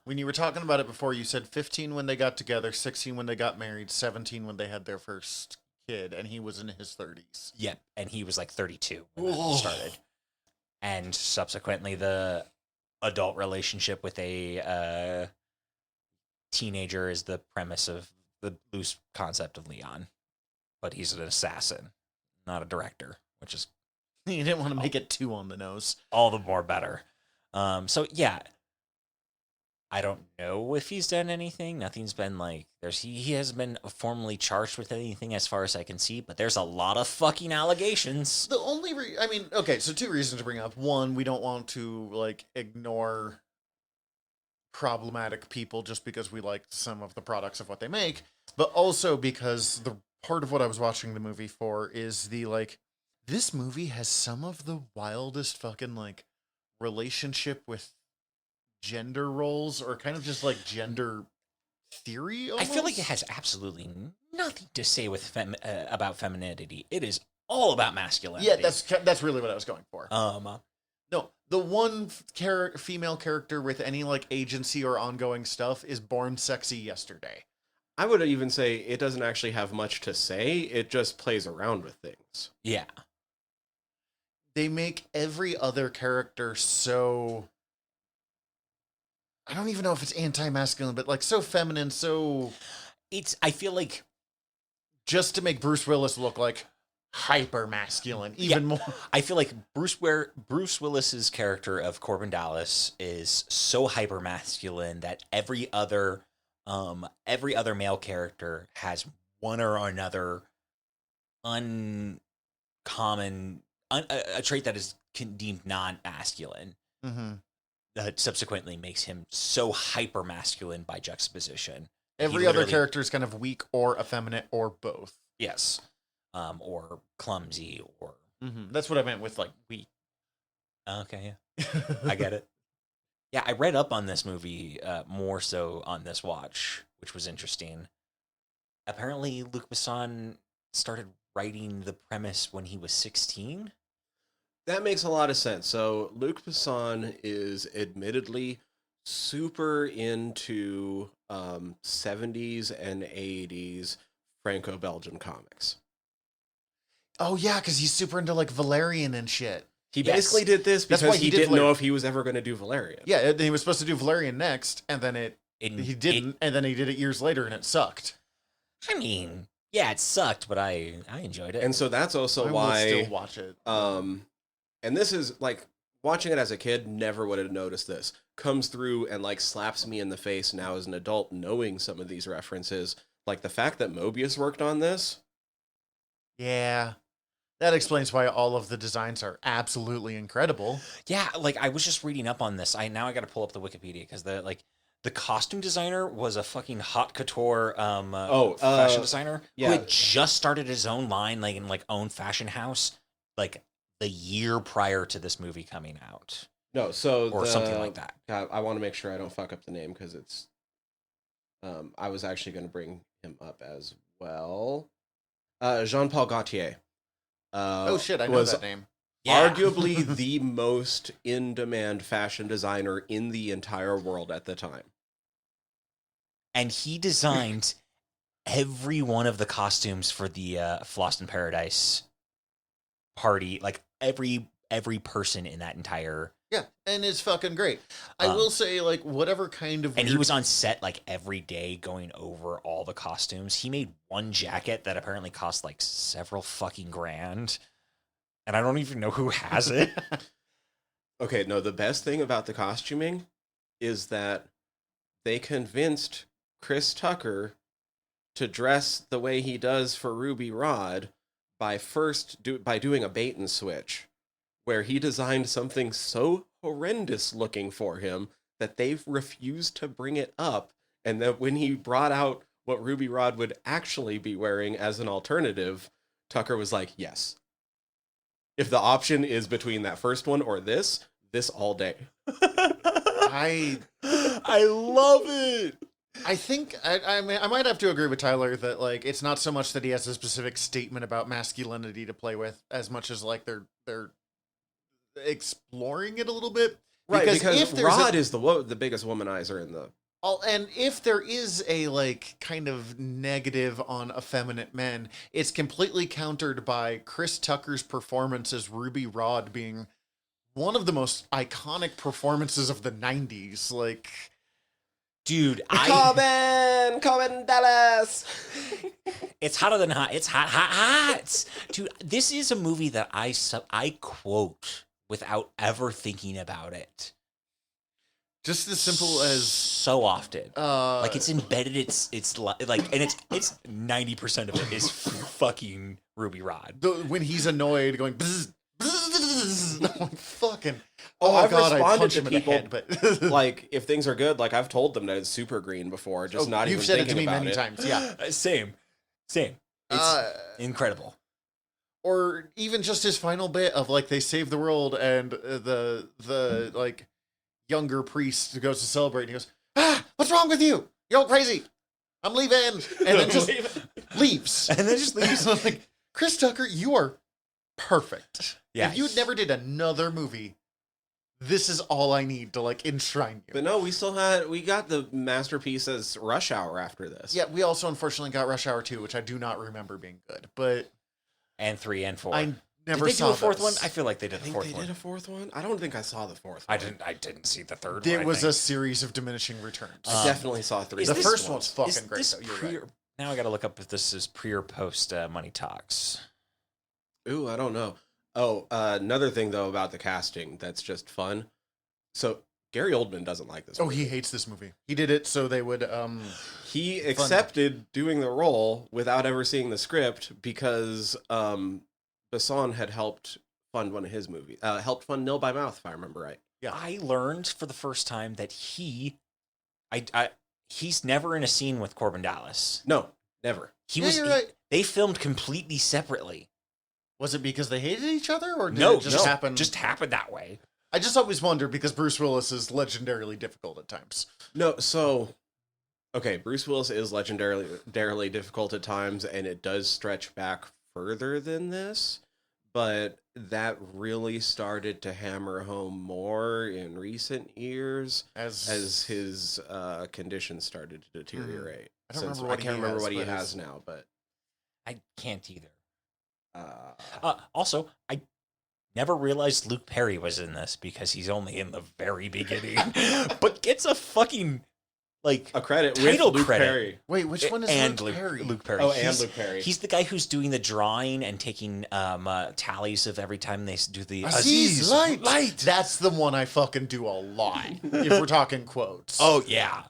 When you were talking about it before, you said 15 when they got together, 16 when they got married, 17 when they had their first kid, and he was in his 30s.
Yep, and he was like 32 when that
Whoa.
started. And subsequently, the adult relationship with a teenager is the premise of the loose concept of Leon. But he's an assassin, not a director, which is
You didn't want to make it too on the nose.
all the more better. So yeah, I don't know if he's done anything. Nothing's been like he hasn't been formally charged with anything as far as I can see, but there's a lot of fucking allegations.
The only okay, so two reasons to bring up. One, we don't want to like ignore problematic people just because we like some of the products of what they make, but also because the part of what I was watching the movie for is the like this movie has some of the wildest fucking like relationship with gender roles or kind of just like gender theory almost.
I feel like it has absolutely nothing to say with about femininity. It is all about masculinity.
Yeah, that's really what I was going for. No, the one female character with any like agency or ongoing stuff is born sexy yesterday.
I would even say it doesn't actually have much to say. It just plays around with things.
Yeah.
They make every other character so... I don't even know if it's anti-masculine, but like so feminine, so...
I feel like...
Just to make Bruce Willis look like hyper-masculine, even more.
I feel like Bruce Willis's character of Corbin Dallas is so hyper-masculine that every other male character has one or another uncommon... a trait that is deemed non-masculine.
Mm-hmm.
That subsequently makes him so hyper masculine by juxtaposition.
Every other character is kind of weak or effeminate or both.
Yes. Or clumsy or...
Mm-hmm. That's what I meant with like weak.
Okay, yeah. I get it. Yeah, I read up on this movie more so on this watch, which was interesting. Apparently, Luc Besson started writing the premise when he was 16.
That makes a lot of sense. So Luc Besson is admittedly super into 70s and 80s Franco-Belgian comics.
Oh yeah, because he's super into like Valerian and shit.
He basically did this
That's
because
why
he didn't know if he was ever going to do Valerian.
Yeah, and he was supposed to do Valerian next, and then he didn't, and then he did it years later, and it sucked.
I mean, yeah, it sucked, but I enjoyed it.
And so that's also
I
why...
will still watch it.
And this is, like, watching it as a kid, never would have noticed this. Comes through and, like, slaps me in the face now as an adult, knowing some of these references. Like, the fact that Mobius worked on this.
Yeah. That explains why all of the designs are absolutely incredible.
Yeah, like, I was just reading up on this. Now I got to pull up the Wikipedia, because the costume designer was a fucking haute couture fashion designer who had just started his own line, like, in, like, own fashion house, like, the year prior to this movie coming out.
No, so...
Or something like that.
I want to make sure I don't fuck up the name, because it's... I was actually going to bring him up as well. Jean-Paul Gaultier.
Oh shit, I know that name.
Yeah.
Arguably the most in-demand fashion designer in the entire world at the time.
And he designed every one of the costumes for the Lost in Paradise party, like every person in that entire...
Yeah, and it's fucking great. I will say, like, whatever kind of...
And he was on set, like, every day going over all the costumes. He made one jacket that apparently cost, like, several fucking grand. And I don't even know who has it.
Okay, no, the best thing about the costuming is that they convinced Chris Tucker to dress the way he does for Ruby Rod by doing a bait and switch, where he designed something so horrendous looking for him that they refused to bring it up, and that when he brought out what Ruby Rod would actually be wearing as an alternative, Tucker was like, yes. If the option is between that first one or this all day.
I love it.
I think I mean I might have to agree with Tyler that like it's not so much that he has a specific statement about masculinity to play with as much as like they're exploring it a little bit.
Right, because
if there's
Rod is the biggest womanizer in the...
and if there is a like kind of negative on effeminate men, it's completely countered by Chris Tucker's performance as Ruby Rod being one of the most iconic performances of the 90s. Like,
dude,
Corbin Dallas.
It's hotter than hot. It's hot. Dude, this is a movie that I quote without ever thinking about it.
just as simple as
so often. Like it's embedded. It's like, and it's 90% of it is fucking Ruby Rod.
when he's annoyed, going bzz, bzz, bzz, I'm like, fucking.
I've
God, I
responded
punch
to
him in the
people
head, but
like if things are good, like I've told them that it's super green before, just not even
you've said it to
thinking
me
about
many
it.
times. Yeah,
Same. It's incredible.
Or even just his final bit of like they save the world and the like younger priest goes to celebrate and he goes, what's wrong with you? You're all crazy. I'm leaving, and then just leaves.
And then just leaves.
I'm like, Chris Tucker, you are perfect.
Yeah.
If you never did another movie, this is all I need to like enshrine you.
But no, we got the masterpiece as Rush Hour after this.
Yeah, we also unfortunately got Rush Hour 2, which I do not remember being good, but
And 3 and 4.
I never
Did they
saw
do a fourth
those.
one? I feel like they did
I
a
think
fourth
they
one.
did a fourth one. I don't think I saw the fourth one.
I didn't see the third
It
one.
was a series of diminishing returns.
I definitely saw three.
is
the
this
first one's fucking
Is
great,
this
though. You're
pre-
right.
Now I got to look up if this is pre or post Money Talks.
Ooh, I don't know. Oh, another thing though about the casting that's just fun. So Gary Oldman doesn't like this.
Oh,
movie.
he hates this movie. He did it so they would
He accepted doing the role without ever seeing the script because Besson had helped fund one of his movies. Helped fund Nil by Mouth, if I remember right.
Yeah.
I learned for the first time that he's never in a scene with Corbin Dallas.
No, never.
You're right.
They filmed completely separately.
Was it because they hated each other, or did
No,
it just happen?
Just happened that way.
I just always wondered because Bruce Willis is legendarily difficult at times.
No, so okay, Bruce Willis is legendarily difficult at times, and it does stretch back further than this. But that really started to hammer home more in recent years as his condition started to deteriorate.
I don't remember what
I can't
he
remember
has,
what he
but
has now, but
I can't either.
uh,
Also, I never realized Luke Perry was in this because he's only in the very beginning, but gets a fucking
a credit
title
with Luke
credit.
Perry.
Wait, which one is
and
Luke Perry?
Luke Perry.
Oh,
He's-
and Luke Perry.
He's the guy who's doing the drawing and taking tallies of every time they do the
Aziz Light. That's the one I fucking do a lot. If we're talking quotes.
Oh yeah,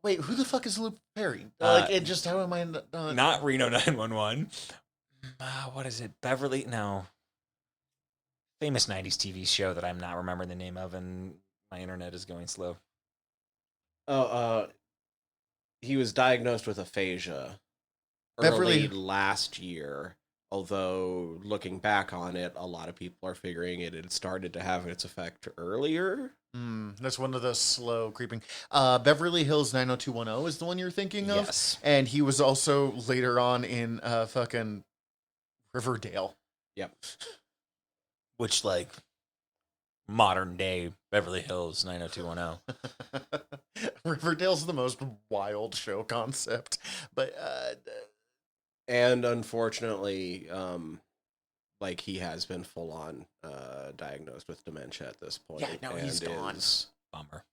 Wait, who the fuck is Luke Perry? How am I?
not Reno 911. What is it? Beverly? No. Famous 90s TV show that I'm not remembering the name of, and my internet is going slow.
He was diagnosed with aphasia
Beverly-
early last year. Although looking back on it, a lot of people are figuring it had started to have its effect earlier.
That's one of the slow creeping. Beverly Hills 90210 is the one you're thinking of.
Yes.
And he was also later on in fucking Riverdale.
Yep.
Which, like, modern day Beverly Hills 90210.
Riverdale's the most wild show concept. But
And unfortunately, he has been full on diagnosed with dementia at this point.
Yeah, no, he's
and
gone.
is
Bummer.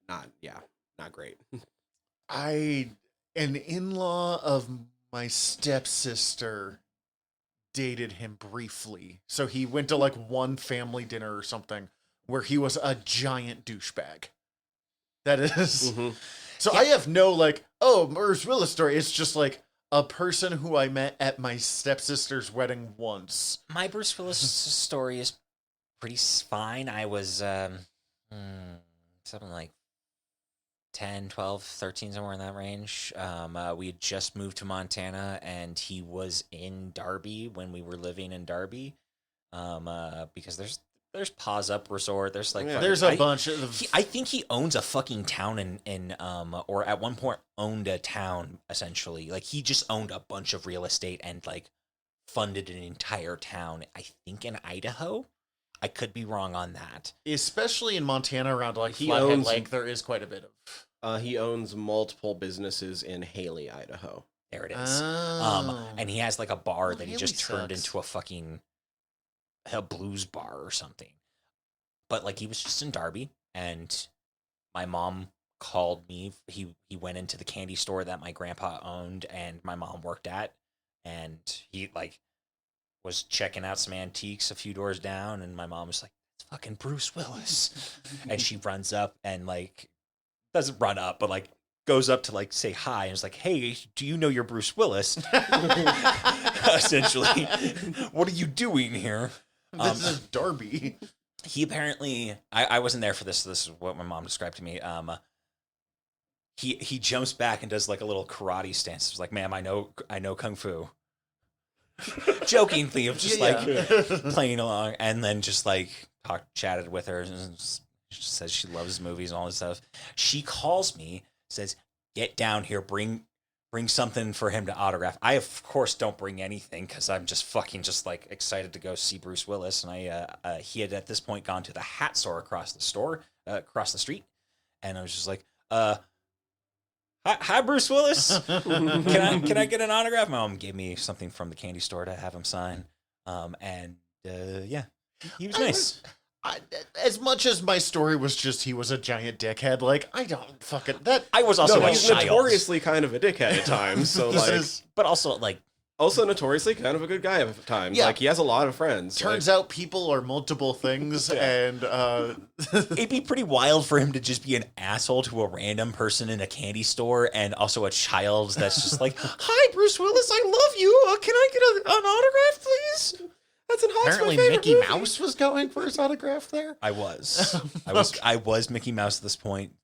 not great.
an in-law of my stepsister dated him briefly. So he went to like one family dinner or something where he was a giant douchebag. That is.
Mhm.
So I have no Bruce Willis story. It's just like a person who I met at my stepsister's wedding once.
My Bruce Willis story is pretty fine. I was something like 10, 12, 13, somewhere in that range. We had just moved to Montana, and he was in Darby when we were living in Darby. Because there's There's Paws Up Resort. There's like
Yeah.
There's a bunch of.
I think he owns a fucking town in or at one point owned a town essentially. Like he just owned a bunch of real estate and like funded an entire town. I think in Idaho. I could be wrong on that.
Especially in Montana around like
He
Flathead
owns-
Lake, there is quite a bit of.
He owns multiple businesses in Haley, Idaho.
There it is.
Oh.
And he has like a bar that he
Haley
just turned
sucks.
into a blues bar or something. But like he was just in Darby, and my mom called me. He went into the candy store that my grandpa owned and my mom worked at, and he like was checking out some antiques a few doors down, and my mom was like, "It's fucking Bruce Willis," and she runs up and like doesn't run up, but like goes up to like say hi and is like, "Hey, do you know you're Bruce Willis?" Essentially, what are you doing here?
This is Darby.
He apparently, I wasn't there for this. So this is what my mom described to me. He jumps back and does like a little karate stance. It's like, "Ma'am, I know kung fu." Jokingly, of just
Yeah.
playing along, and then just like chatted with her and she says she loves movies and all this stuff. She calls me, says, "Get down here, bring something for him to autograph." I of course don't bring anything because I'm just fucking just like excited to go see Bruce Willis, and he had at this point gone to the hat store across the street, and I was just like, Hi, Bruce Willis. Can I get an autograph?" My mom gave me something from the candy store to have him sign. Yeah, he was nice.
As much as my story was just he was a giant dickhead, like I don't fucking that.
I was also
No,
a
he's
child,
notoriously kind of a dickhead at times. So
He
like,
says-
but also like
also notoriously kind of a good guy at times.
Yeah.
Like he has a lot of friends.
Turns out people are multiple things, and
it'd be pretty wild for him to just be an asshole to a random person in a candy store, and also a child that's just like, "Hi, Bruce Willis, I love you. Can I get an autograph, please?"
That's an
apparently Mickey Mouse was going for his autograph there.
I was Mickey Mouse at this point.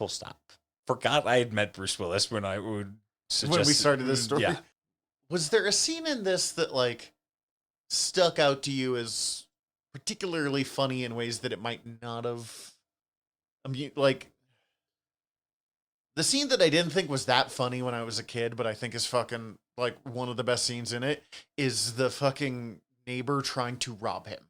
Full stop. Forgot I had met Bruce Willis when I would suggest
When we started this story.
Yeah.
Was there a scene in this that like stuck out to you as particularly funny in ways that it might not have? I mean, like the scene that I didn't think was that funny when I was a kid, but I think is fucking like one of the best scenes in it is the fucking neighbor trying to rob him.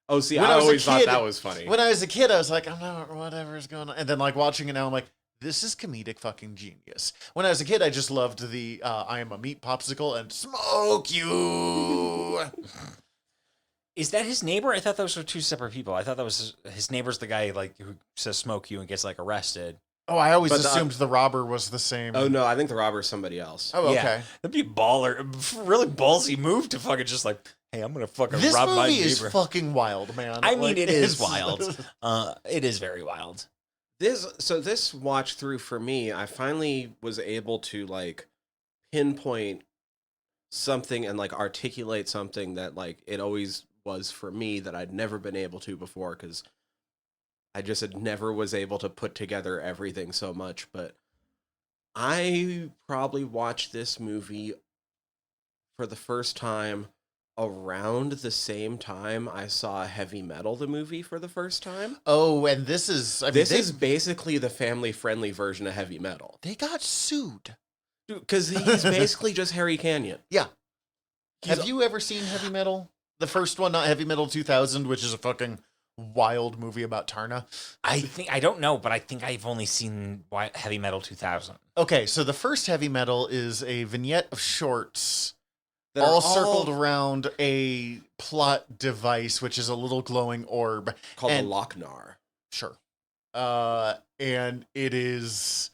Oh, see,
When
I
I was a
always thought
kid-
that was funny.
When I was a kid, I was like, I'm not, whatever's going on. And then like watching it now, I'm like, this is comedic fucking genius. When I was a kid, I just loved the I am a meat popsicle and smoke you.
Is that his neighbor? I thought those were two separate people. I thought that was his neighbor's the guy like who says "smoke you" and gets like arrested.
Oh, I always
But the-
assumed the robber was the same.
Oh no, I think the robber's somebody else.
Oh, okay.
Yeah. That'd be a really ballsy move to fucking just like, "Hey, I'm gonna fucking
This
rob my
movie is
neighbor."
fucking wild, man.
I mean,
Like,
it is
it's-
wild. It is very wild.
This watch through for me, I finally was able to like pinpoint something and like articulate something that like it always was for me that I'd never been able to before because I just had never was able to put together everything so much. But I probably watched this movie for the first time around the same time I saw Heavy Metal, the movie, for the first time.
Oh, and this is. I mean,
This is basically the family-friendly version of Heavy Metal.
they got sued.
Because he's basically just Harry Canyon.
Yeah.
He's-
Have you ever seen Heavy Metal? The first one, not Heavy Metal 2000, which is a fucking wild movie about Tarna.
I don't know, but I think I've only seen Heavy Metal 2000.
Okay, so the first Heavy Metal is a vignette of shorts
that are
all circled around a plot device, which is a little glowing orb.
called
and-
the Lochnar.
Sure. And it is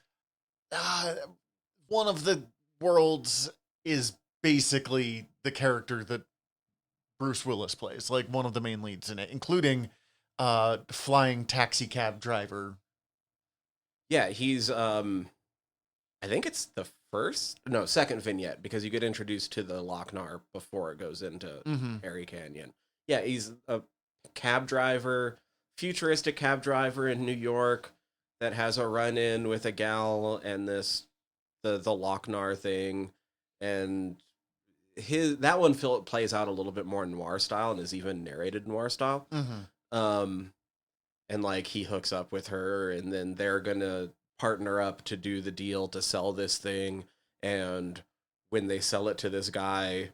one of the worlds is basically the character that Bruce Willis plays, like one of the main leads in it, including flying taxi cab driver.
Yeah, he's I think it's the second vignette because you get introduced to the Lochnar before it goes into
Mm-hmm.
Harry Canyon. Yeah, he's a cab driver, futuristic cab driver in New York that has a run-in with a gal and the Lochnar thing, and that one plays out a little bit more noir style and is even narrated noir style.
Mm-hmm.
And like he hooks up with her, and then they're gonna partner up to do the deal to sell this thing. And when they sell it to this guy,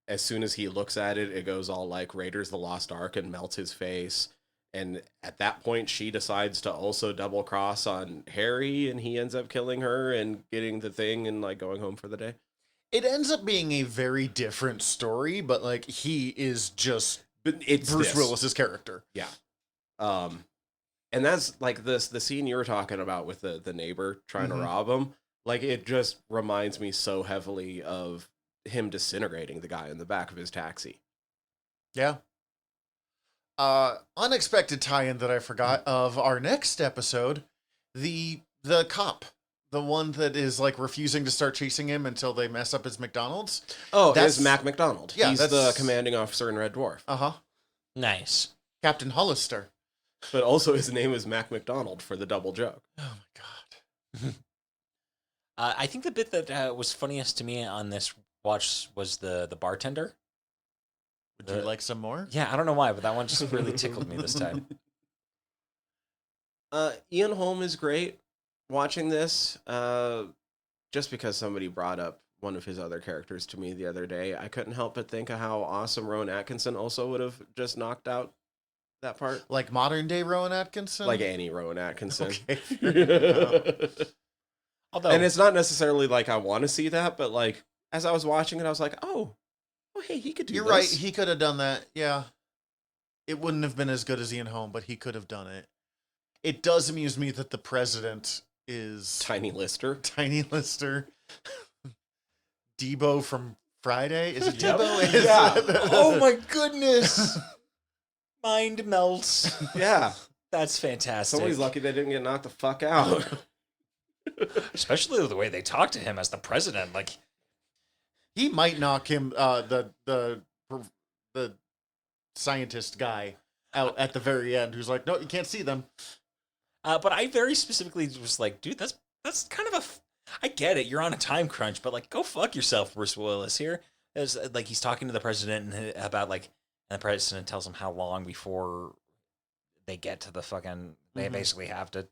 as soon as he looks at it, it goes all like Raiders of the Lost Ark and melts his face. And at that point, she decides to also double cross on Harry, and he ends up killing her and getting the thing and like going home for the day.
It ends up being a very different story, but like he is just
It's
Bruce Willis's character.
Yeah. And that's like the scene you were talking about with the neighbor trying to rob him. Like, it just reminds me so heavily of him disintegrating the guy in the back of his taxi.
Yeah. Unexpected tie-in that I forgot of our next episode, the cop, the one that is like refusing to start chasing him until they mess up his McDonald's.
Oh, that's Mac McDonald.
Yeah,
he's the commanding officer in Red Dwarf.
Uh-huh.
Nice.
Captain Hollister.
But also his name is Mac McDonald for the double joke.
Oh my god.
I think the bit that was funniest to me on this watch was the bartender.
Would you like some more?
Yeah, I don't know why, but that one just really tickled me this time.
Ian Holm is great watching this. Just because somebody brought up one of his other characters to me the other day, I couldn't help but think of how awesome Rowan Atkinson also would have just knocked out that part.
Like modern day Rowan Atkinson?
Like any Rowan Atkinson.
Okay.
Although,
And it's not necessarily like I want to see that, but like as I was watching it, I was like, oh hey, he could do
You're
this.
right, he could have done that. Yeah. It wouldn't have been as good as Ian Holm, but he could have done it. It does amuse me that the president is
Tiny Lister.
Tiny Lister. Debo from Friday? Is it
Yep.
Debo?
Yeah.
oh my goodness. Mind melts.
Yeah.
That's fantastic.
Somebody's lucky they didn't get knocked the fuck out.
Especially the way they talk to him as the president. Like,
He might knock him, the scientist guy, out at the very end, who's like, no, you can't see them.
but I very specifically was like, dude, that's kind of I get it. You're on a time crunch, but like, go fuck yourself, Bruce Willis here. It's like he's talking to the president about like, and the president tells him how long before they get to the fucking. They basically have to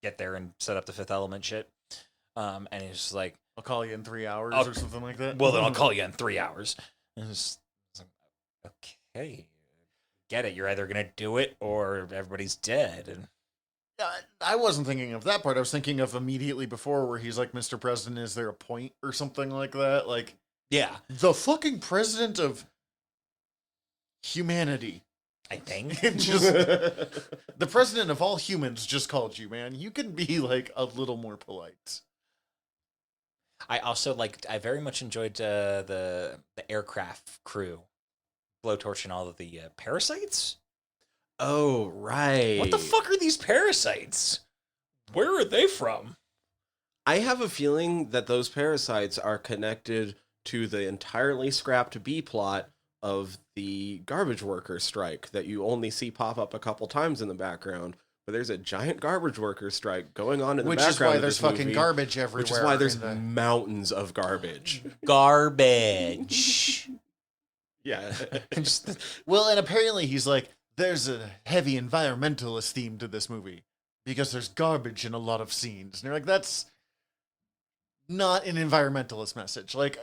get there and set up the Fifth Element shit. And he's just like,
I'll call you in 3 hours or something like that.
well, then I'll call you in 3 hours. And it's like, okay, get it. You're either gonna do it or everybody's dead. And
I wasn't thinking of that part. I was thinking of immediately before where he's like, Mr. President, is there a point or something like that? Like,
yeah,
the fucking president of humanity.
I think.
Just the president of all humans just called you, man. You can be like a little more polite.
I also I very much enjoyed the aircraft crew blowtorching all of the parasites.
Oh, right.
What the fuck are these parasites? Where are they from?
I have a feeling that those parasites are connected to the entirely scrapped B plot of the garbage worker strike that you only see pop up a couple times in the background. But there's a giant garbage worker strike going on in the background.
Which is why
of
there's
this
fucking
movie,
garbage everywhere.
Which is why there's mountains of garbage.
Garbage.
Yeah.
Well, and apparently he's like, there's a heavy environmentalist theme to this movie because there's garbage in a lot of scenes. And you're like, that's not an environmentalist message. Like,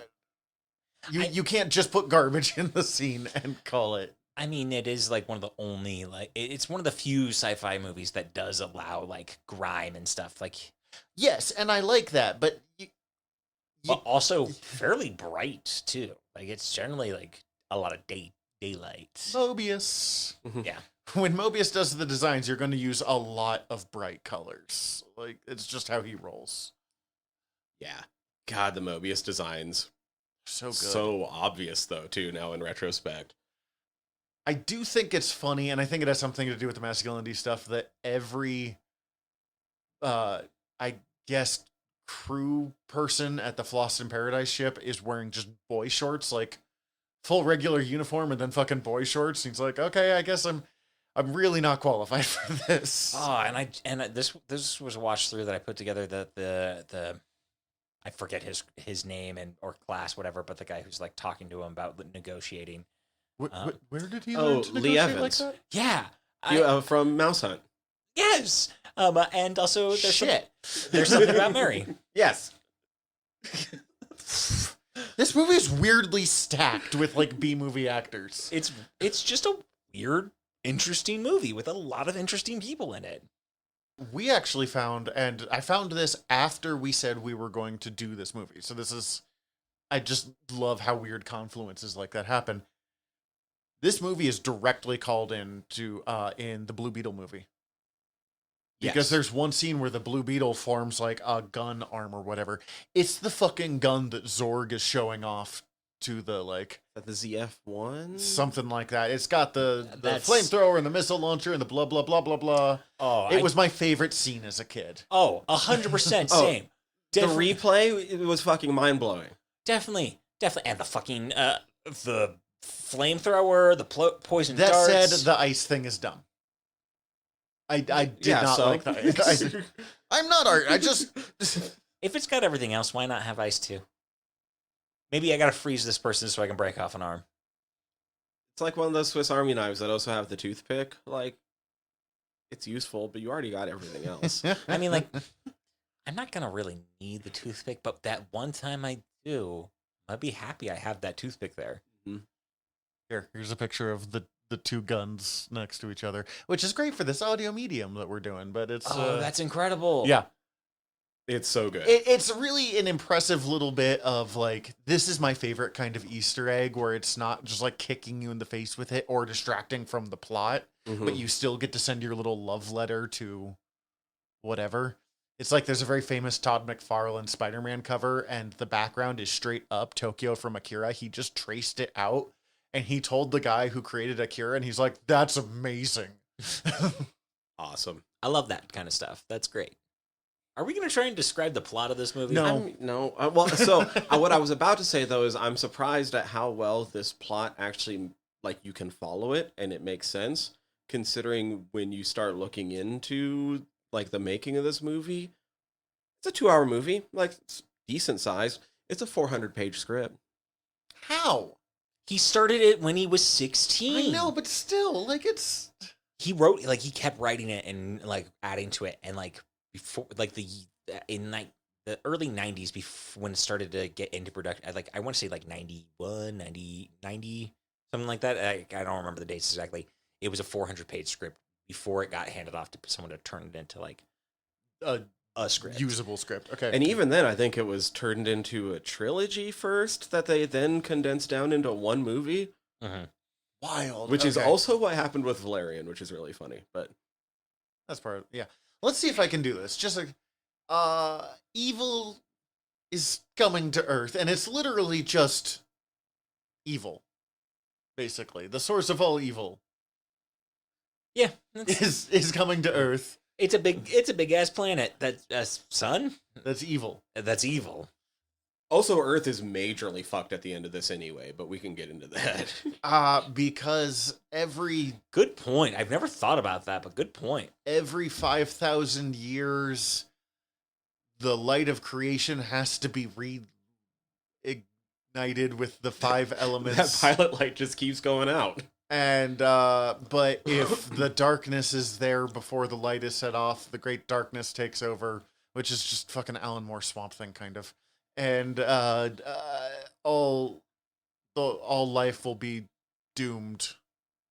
you can't just put garbage in the scene and call it.
I mean, it is like one of the only it's one of the few sci-fi movies that does allow like grime and stuff. Like,
yes, and I like that, but
but also fairly bright too. Like, it's generally like a lot of daylight.
Mobius.
Yeah.
When Mobius does the designs, you're going to use a lot of bright colors. Like, it's just how he rolls.
Yeah. God, the Mobius designs.
So good.
So obvious, though, too, now in retrospect.
I do think it's funny, and I think it has something to do with the masculinity stuff, that every, I guess, crew person at the Floss in Paradise ship is wearing just boy shorts, like full regular uniform and then fucking boy shorts. And he's like, okay, I guess I'm really not qualified for this.
Oh, and this was a watch through that I put together that I forget his name and or class, whatever, but the guy who's like talking to him about negotiating.
Where did he learn to
Lee
negotiate
Evans.
like that?
Yeah.
From Mouse Hunt.
Yes. And also
Shit.
There's something about Mary.
Yes.
This movie is weirdly stacked with like B-movie actors.
It's just a weird, interesting movie with a lot of interesting people in it.
We actually found, and I found this after we said we were going to do this movie. So I just love how weird confluences like that happen. This movie is directly called into in the Blue Beetle movie. Because there's one scene where the Blue Beetle forms like a gun arm or whatever. It's the fucking gun that Zorg is showing off to the like...
Is that the ZF-1?
Something like that. It's got the
That's-
flamethrower and the missile launcher and the blah, blah, blah, blah, blah.
Oh,
It was my favorite scene as a kid.
100%
Oh,
same.
The replay it was fucking mind-blowing.
Definitely. And the fucking the flamethrower, the poison
That
darts.
said, the ice thing is dumb. I did not like that. I'm not art. I just...
If it's got everything else, why not have ice too? Maybe I gotta freeze this person so I can break off an arm.
It's like one of those Swiss Army knives that also have the toothpick. Like, it's useful, but you already got everything else.
I mean, like, I'm not gonna really need the toothpick, but that one time I do, I'd be happy I have that toothpick there.
Mm-hmm.
Here's a picture of the two guns next to each other, which is great for this audio medium that we're doing, but it's...
that's incredible.
Yeah.
It's so good.
It's really an impressive little bit of, like, this is my favorite kind of Easter egg, where it's not just, like, kicking you in the face with it or distracting from the plot, but you still get to send your little love letter to whatever. It's like there's a very famous Todd McFarlane Spider-Man cover, and the background is straight up Tokyo from Akira. He just traced it out, and he told the guy who created Akira, and he's like, that's amazing.
Awesome.
I love that kind of stuff. That's great. Are we going to try and describe the plot of this movie?
No.
No. Well, so what I was about to say, though, is I'm surprised at how well this plot actually, like, you can follow it and it makes sense, considering when you start looking into, like, the making of this movie. It's a 2-hour movie, like, it's decent size. It's a 400-page script.
How?
He started it when he was 16.
I know, but still, like, it's...
He wrote, like, he kept writing it and, like, adding to it, and, like, before, like, the early 90s, before when it started to get into production, I want to say like 91, 90, something like that. I don't remember the dates exactly. It was a 400-page script before it got handed off to someone to turn it into like a script,
usable script. Okay.
And even then, I think it was turned into a trilogy first that they then condensed down into one movie.
Mm-hmm.
Wild.
Which is also what happened with Valerian, which is really funny. But
that's part of, yeah. Let's see if I can do this. Just like, evil is coming to Earth, and it's literally just evil. Basically, the source of all evil.
Yeah,
is coming to Earth.
It's a big ass planet that sun.
That's evil.
That's evil.
Also, Earth is majorly fucked at the end of this anyway, but we can get into that.
Because
Good point. I've never thought about that, but good point.
every 5,000 years, the light of creation has to be reignited with the 5 elements.
That pilot light just keeps going out.
And, but if the darkness is there before the light is set off, the great darkness takes over, which is just fucking Alan Moore Swamp Thing, kind of. And, all life will be doomed.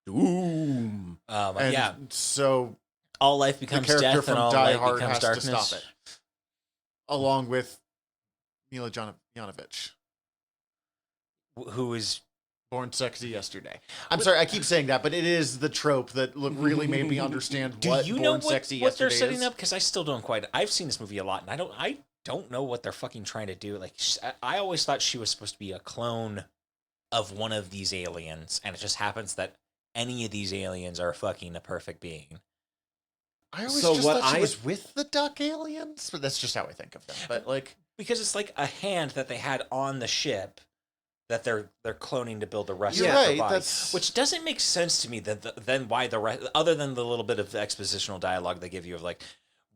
Doom.
And
Yeah.
so
All life
the
becomes
character
death,
from
and all
Die
light
Hard
becomes
has
darkness.
to stop it. Along with Mila Jovovich,
Who is
born sexy yesterday. I'm sorry, I keep saying that, but it is the trope that really made me understand
Do
what
you
Born
know
Sexy
what they're
Yesterday
setting
is.
up? Because I still don't quite. I've seen this movie a lot, and I don't know what they're fucking trying to do. Like, I always thought she was supposed to be a clone of one of these aliens, and it just happens that any of these aliens are fucking a perfect being.
I always
So
just
what
thought she
I-
was with the duck aliens, but that's just how I think of them. But like,
Because it's like a hand that they had on the ship that they're cloning to build the rest
You're
of
right,
their body,
that's-
which doesn't make sense to me. Then why the rest, other than the little bit of expositional dialogue they give you of like,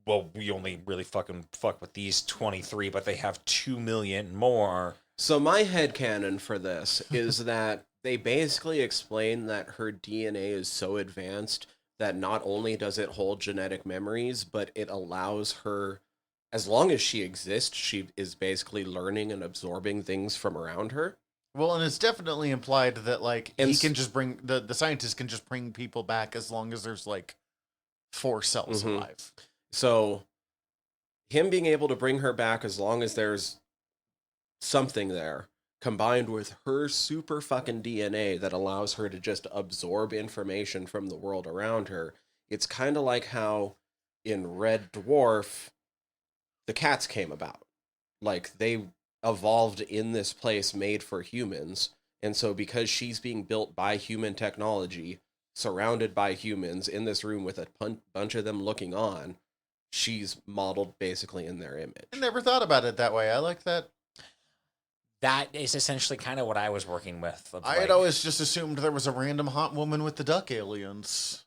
well, we only really fucking fuck with these 23, but they have 2 million more.
So my headcanon for this is that they basically explain that her DNA is so advanced that not only does it hold genetic memories, but it allows her, as long as she exists, she is basically learning and absorbing things from around her.
Well, and it's definitely implied that like
And
he can just bring the scientist can just bring people back as long as there's like 4 cells
Mhm.
alive.
So him being able to bring her back as long as there's something there, combined with her super fucking DNA that allows her to just absorb information from the world around her. It's kind of like how in Red Dwarf the cats came about. Like they evolved in this place made for humans, and so because she's being built by human technology, surrounded by humans in this room with a bunch of them looking on, she's modeled basically in their image.
I never thought about it that way. I like that.
That is essentially kind of what I was working with. Of
I had
like-
always just assumed there was a random hot woman with the duck aliens.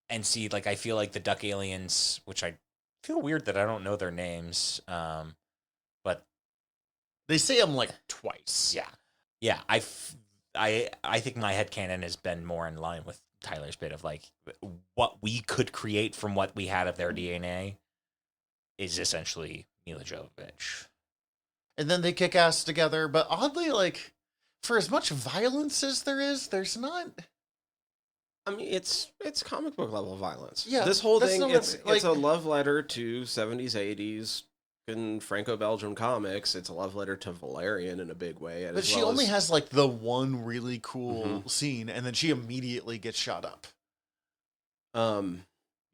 and see, like, I feel like the duck aliens, which I feel weird that I don't know their names, but
They say them like twice.
yeah, I think my headcanon has been more in line with Tyler's bit of like what we could create from what we had of their DNA is essentially Mila Jovovich.
And then they kick ass together, but oddly, like, for as much violence as there is, there's not.
I mean, it's comic book level violence.
Yeah,
This whole
that's
thing,
not what
it's
I mean,
it's a
like-
love letter to 70s, 80s in Franco-Belgian comics. It's a love letter to Valerian in a big way.
But she only has like the one really cool scene, and then she immediately gets shot up.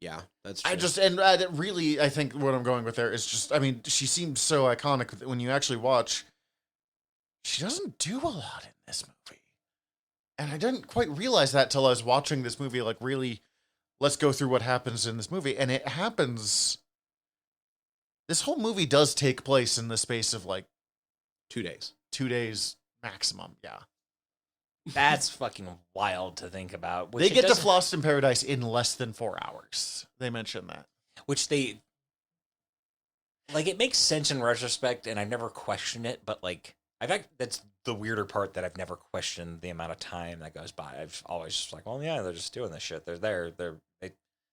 Yeah, that's true.
I think what I'm going with there is just, I mean, she seems so iconic when you actually watch. She doesn't do a lot in this movie. And I didn't quite realize that till I was watching this movie, like, really, let's go through what happens in this movie. And it happens. This whole movie does take place in the space of like
2 days.
2 days maximum. Yeah.
That's fucking wild to think about.
They get to Flossed in Paradise in less than 4 hours. They mention that.
Which they like. It makes sense in retrospect, and I've never questioned it. But like, that's the weirder part, that I've never questioned the amount of time that goes by. I've always just like, well, yeah, they're just doing this shit. They're there.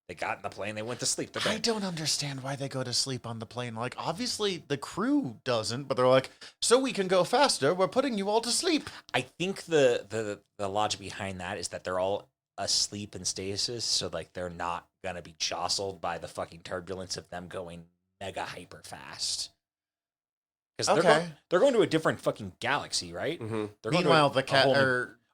They got in the plane. They went to sleep. They're
I
dead.
don't understand why they go to sleep on the plane. Like, obviously, the crew doesn't, but they're like, so we can go faster, we're putting you all to sleep.
I think the logic behind that is that they're all asleep in stasis, so like they're not gonna be jostled by the fucking turbulence of them going mega hyper fast. Because they're going to a different fucking galaxy, right?
Mm-hmm.
They're going
Meanwhile,
to
the cat,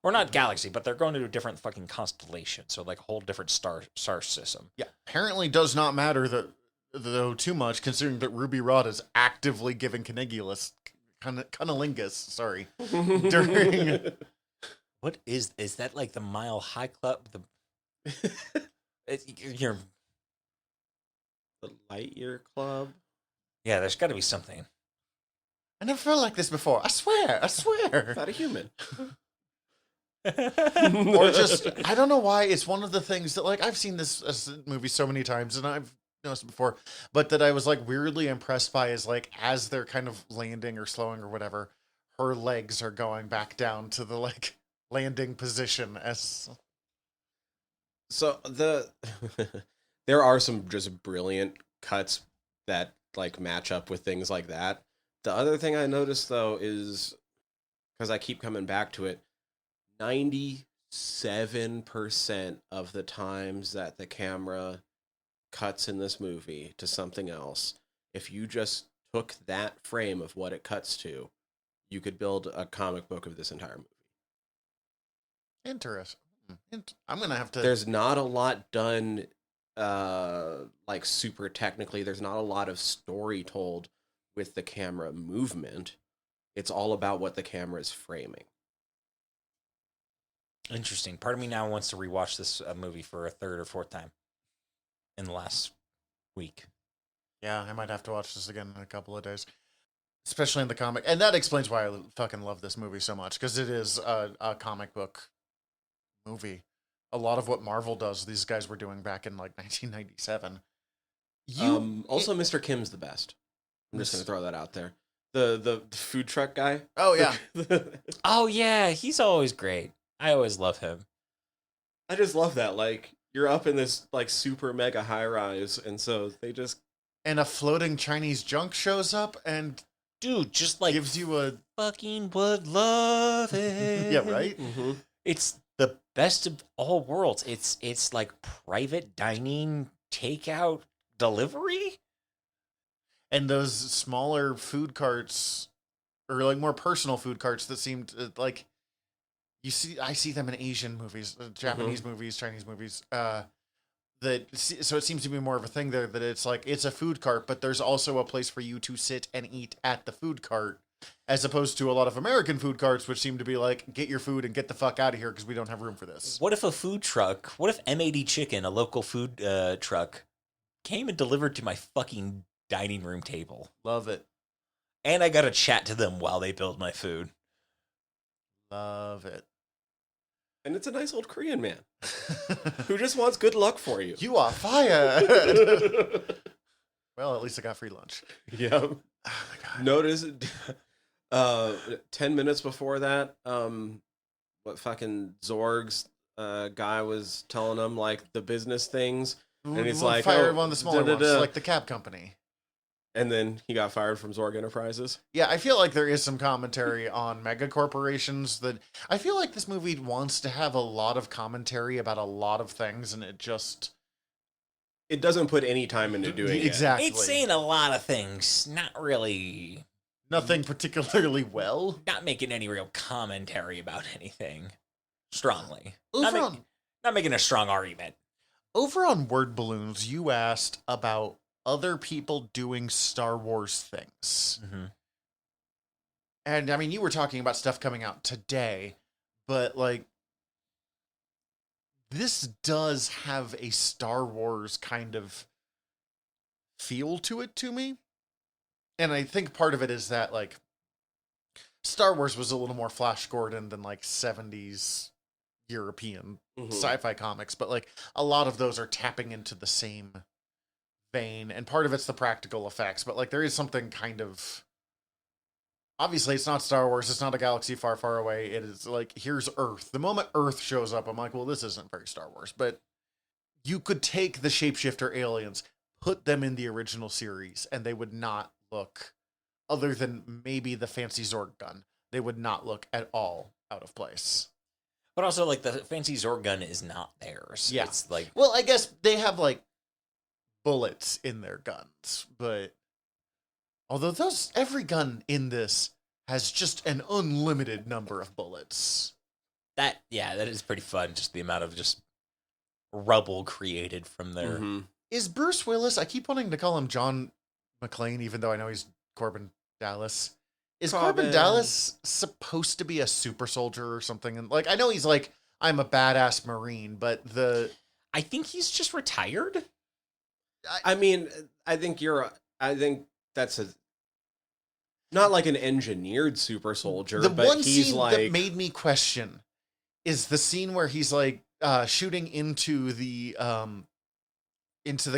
or not galaxy, but they're going to a different fucking constellation. So like a whole different star system.
yeah, apparently does not matter though too much, considering that Ruby Rod is actively giving cunnilingus, sorry, during.
What is that, like the Mile High Club? You're
The Lightyear Club.
yeah. There's got to be something.
I never felt like this before. I swear.
Not a human.
Or just, I don't know why. It's one of the things that, like, I've seen this movie so many times, and I've noticed it before, but that I was like weirdly impressed by is like, as they're kind of landing or slowing or whatever, her legs are going back down to the like landing position as.
So there are some just brilliant cuts that like match up with things like that. The other thing I noticed though is, because I keep coming back to it, 97% of the times that the camera cuts in this movie to something else, if you just took that frame of what it cuts to, you could build a comic book of this entire movie.
Interesting. I'm gonna have to.
There's not a lot done like super technically. There's not a lot of story told with the camera movement. It's all about what the camera is framing.
Interesting. Part of me now wants to rewatch this movie for a third or fourth time in the last week.
Yeah, I might have to watch this again in a couple of days, especially in the comic, and that explains why I fucking love this movie so much, because it is a comic book movie. A lot of what Marvel does, these guys were doing back in like 1997.
Also, Mr. Kim's the best. I'm just gonna throw that out there. The food truck guy.
Oh yeah.
Oh yeah, he's always great. I always love him.
I just love that. Like, you're up in this like super mega high rise, and so they just
And a floating Chinese junk shows up and
Dude, just like
gives you a
fucking would love it.
yeah, right.
It's the best of all worlds. It's like private dining, takeout, delivery.
And those smaller food carts, or like more personal food carts that seem to, like I see them in Asian movies, Japanese movies, Chinese movies. So it seems to be more of a thing there that it's like it's a food cart, but there's also a place for you to sit and eat at the food cart, as opposed to a lot of American food carts, which seem to be like, get your food and get the fuck out of here because we don't have room for this.
What if a food truck? What if M80 Chicken, a local food truck, came and delivered to my fucking dining room table?
Love it.
And I got to chat to them while they build my food.
Love it.
and it's a nice old Korean man who just wants good luck for you.
You are fired. Well, at least I got free lunch.
Yeah.
Oh my God.
Notice 10 minutes before that, what fucking Zorg's guy was telling him like the business things, and he's like,
fired
oh,
one of the smaller ones, like the cab company.
And then he got fired from Zorg Enterprises.
Yeah, I feel like there is some commentary on mega corporations that I feel like this movie wants to have a lot of commentary about a lot of things, and it
doesn't put any time into doing it.
Exactly.
It's saying a lot of things, not really,
Nothing particularly well.
not making any real commentary about anything strongly.
Over
Not making a strong argument.
on Word Balloons, you asked about other people doing Star Wars things.
Mm-hmm.
And I mean, you were talking about stuff coming out today, but like, this does have a Star Wars kind of feel to it to me. And I think part of it is that like Star Wars was a little more Flash Gordon than like 70s European sci-fi comics, but like a lot of those are tapping into the same vein, and part of it's the practical effects, but like there is something kind of, obviously it's not Star Wars, it's not a galaxy far, far away, it is like, here's Earth. The moment Earth shows up, I'm like, well, this isn't very Star Wars, but you could take the shapeshifter aliens, put them in the original series, and they would not look, other than maybe the fancy Zorg gun, they would not look at all out of place.
But also, like, the fancy Zorg gun is not theirs.
Yeah.
It's like,
Well, I guess they have like bullets in their guns, but although every gun in this has just an unlimited number of bullets.
that is pretty fun. Just the amount of just rubble created from there.
Is Bruce Willis, I keep wanting to call him John McClane, even though I know he's Corbin Dallas. Is Corbin Dallas supposed to be a super soldier or something? And like, I know he's like, I'm a badass Marine, but
I think he's just retired.
I mean, I think that's not like an engineered super soldier,
the
but
one
he's
scene
like,
that made me question is the scene where he's like shooting into the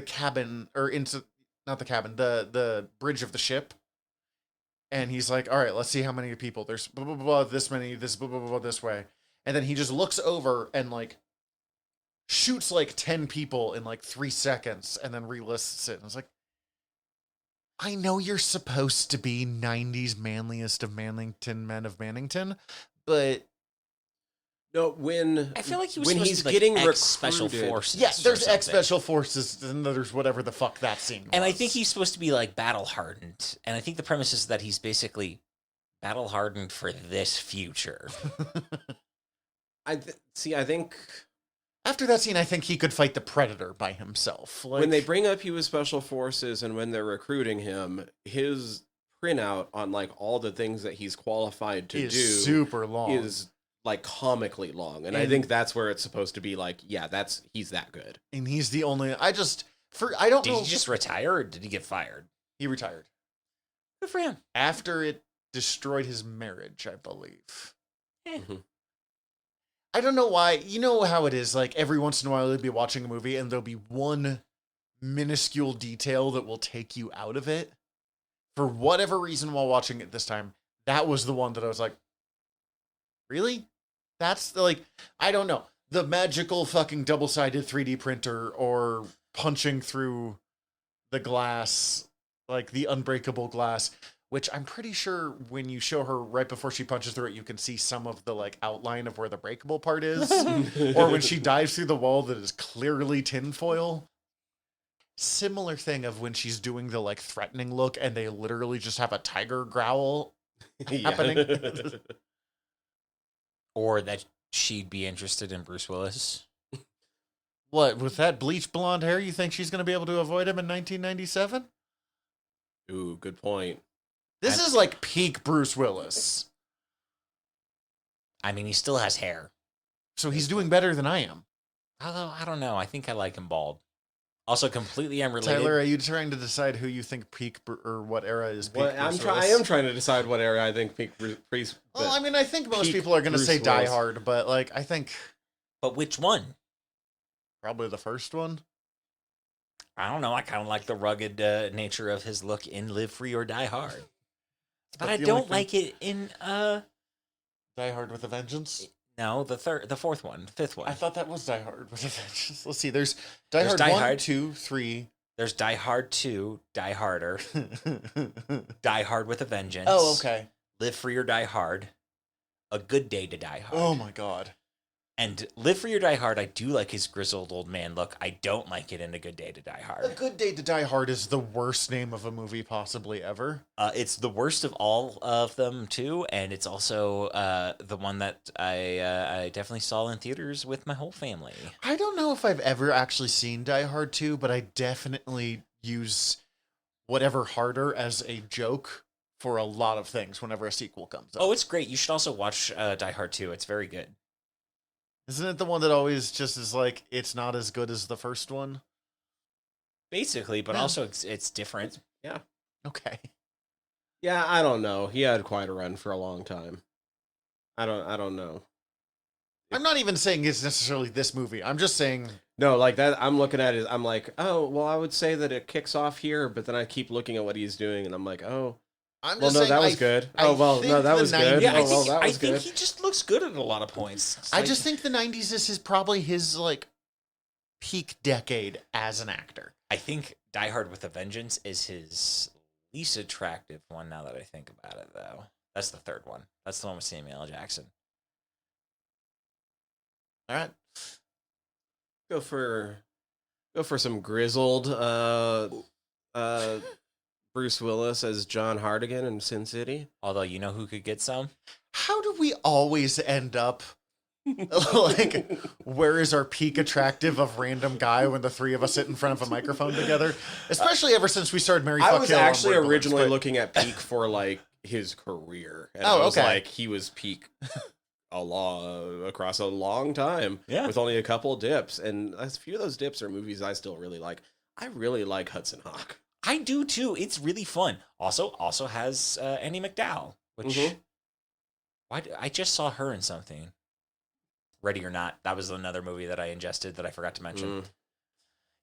cabin, or into, not the cabin, the bridge of the ship. And he's like, all right, let's see how many people. There's blah, blah, blah, this many, this blah, blah, blah, this way. And then he just looks over and like shoots like 10 people in like 3 seconds and then relists it. And it's like, I know you're supposed to be 90s manliest of Mannington men of Mannington, but
no, when
I feel like he was
when
supposed
he's
to be, like,
getting
ex-special
recruited.
forces.
yeah, there's
or something.
ex-special forces and there's whatever the fuck that scene was.
And I think he's supposed to be like battle hardened. And I think the premise is that he's basically battle hardened for this future.
I think
After that scene, I think he could fight the Predator by himself. Like,
when they bring up he was special forces and when they're recruiting him, his printout on like all the things that he's qualified to
is
do
super long.
is like comically long, and I think that's where it's supposed to be like, yeah, he's that good.
And he's the only. I don't
Did
know.
he just retire or did he get fired?
He retired
Good for him.
after it destroyed his marriage, I believe.
Mhm.
I don't know why. You know how it is. Like every once in a while, you'll be watching a movie and there'll be one minuscule detail that will take you out of it. For whatever reason, while watching it this time, that was the one that I was like, really? That's the, like, I don't know. The magical fucking double-sided 3D printer or punching through the glass, like the unbreakable glass, which I'm pretty sure when you show her right before she punches through it, you can see some of the like outline of where the breakable part is. Or when she dives through the wall that is clearly tinfoil. Similar thing of when she's doing the like threatening look and they literally just have a tiger growl happening.
Or that she'd be interested in Bruce Willis.
What, with that bleach blonde hair, you think she's going to be able to avoid him in 1997?
Ooh, good point.
This is like peak Bruce Willis.
I mean, he still has hair.
So he's doing better than I am.
Although, I don't know. I think I like him bald. Also, completely unrelated.
Tyler, are you trying to decide who you think peak or what era is peak
Well,
Bruce Willis?
I am trying to decide what era I think peak Bruce.
Well, I mean, I think most people are going to say Die Hard, but like, I think
But which one?
probably the first one.
I don't know. I kind of like the rugged nature of his look in Live Free or Die Hard. But I
the only
don't
thing-
like it in
Die Hard with a Vengeance.
no, the fourth one, the fifth one.
I thought that was Die Hard with a Vengeance. Let's see. There's Die
There's
Hard
Die
1,
Hard.
2, 3.
There's Die Hard 2, Die Harder, Die Hard with a Vengeance.
Oh, okay.
Live Free or Die Hard, A Good Day to Die Hard.
Oh my god.
And Live Free or Die Hard, I do like his grizzled old man look. I don't like it in A Good Day to Die
A
Hard.
Good Day to Die Hard is the worst name of a movie possibly ever.
It's the worst of all of them too, and it's also the one that I definitely saw in theaters with my whole family.
I don't know if I've ever actually seen Die Hard 2, but I definitely use whatever harder as a joke for a lot of things whenever a sequel comes up.
Oh, it's great. You should also watch Die Hard 2. It's very good.
Isn't it the one that always just is like, it's not as good as the first one?
Basically, but
Yeah.
also it's different.
Yeah.
Okay.
Yeah, I don't know. He had quite a run for a long time. I don't know.
I'm not even saying it's necessarily this movie. I'm just saying,
No, like that. I'm looking at it. I'm like, oh, well, I would say that it kicks off here, but then I keep looking at what he's doing, and I'm like, oh,
I'm
well,
just
no,
saying
that was
I-
good.
I
Oh, well,
think
no, that
the
was good.
90s
Yeah,
Oh, well, that
I
was
think
good.
he just looks good at a lot of points. It's
I
like-
just think the 90s is probably his like peak decade as an actor.
I think Die Hard with a Vengeance is his least attractive one now that I think about it, though. That's the third one. That's the one with Samuel L. Jackson.
All right.
Go for some grizzled Bruce Willis as John Hardigan in Sin City.
Although, you know who could get some?
How do we always end up like, where is our peak attractive of random guy when the three of us sit in front of a microphone together? Especially ever since we started Mary
I
Fuck
was
Kill on
actually
Word Balloons,
originally
but-
looking at peak for like his career, and
Oh,
I was
okay.
like, he was peak across a long time,
Yeah.
with only a couple dips, and a few of those dips are movies I still really like. I really like Hudson Hawk.
I do too. It's really fun. Also has Annie McDowell, which
Mhm.
I just saw her in something. Ready or Not. That was another movie that I ingested that I forgot to mention.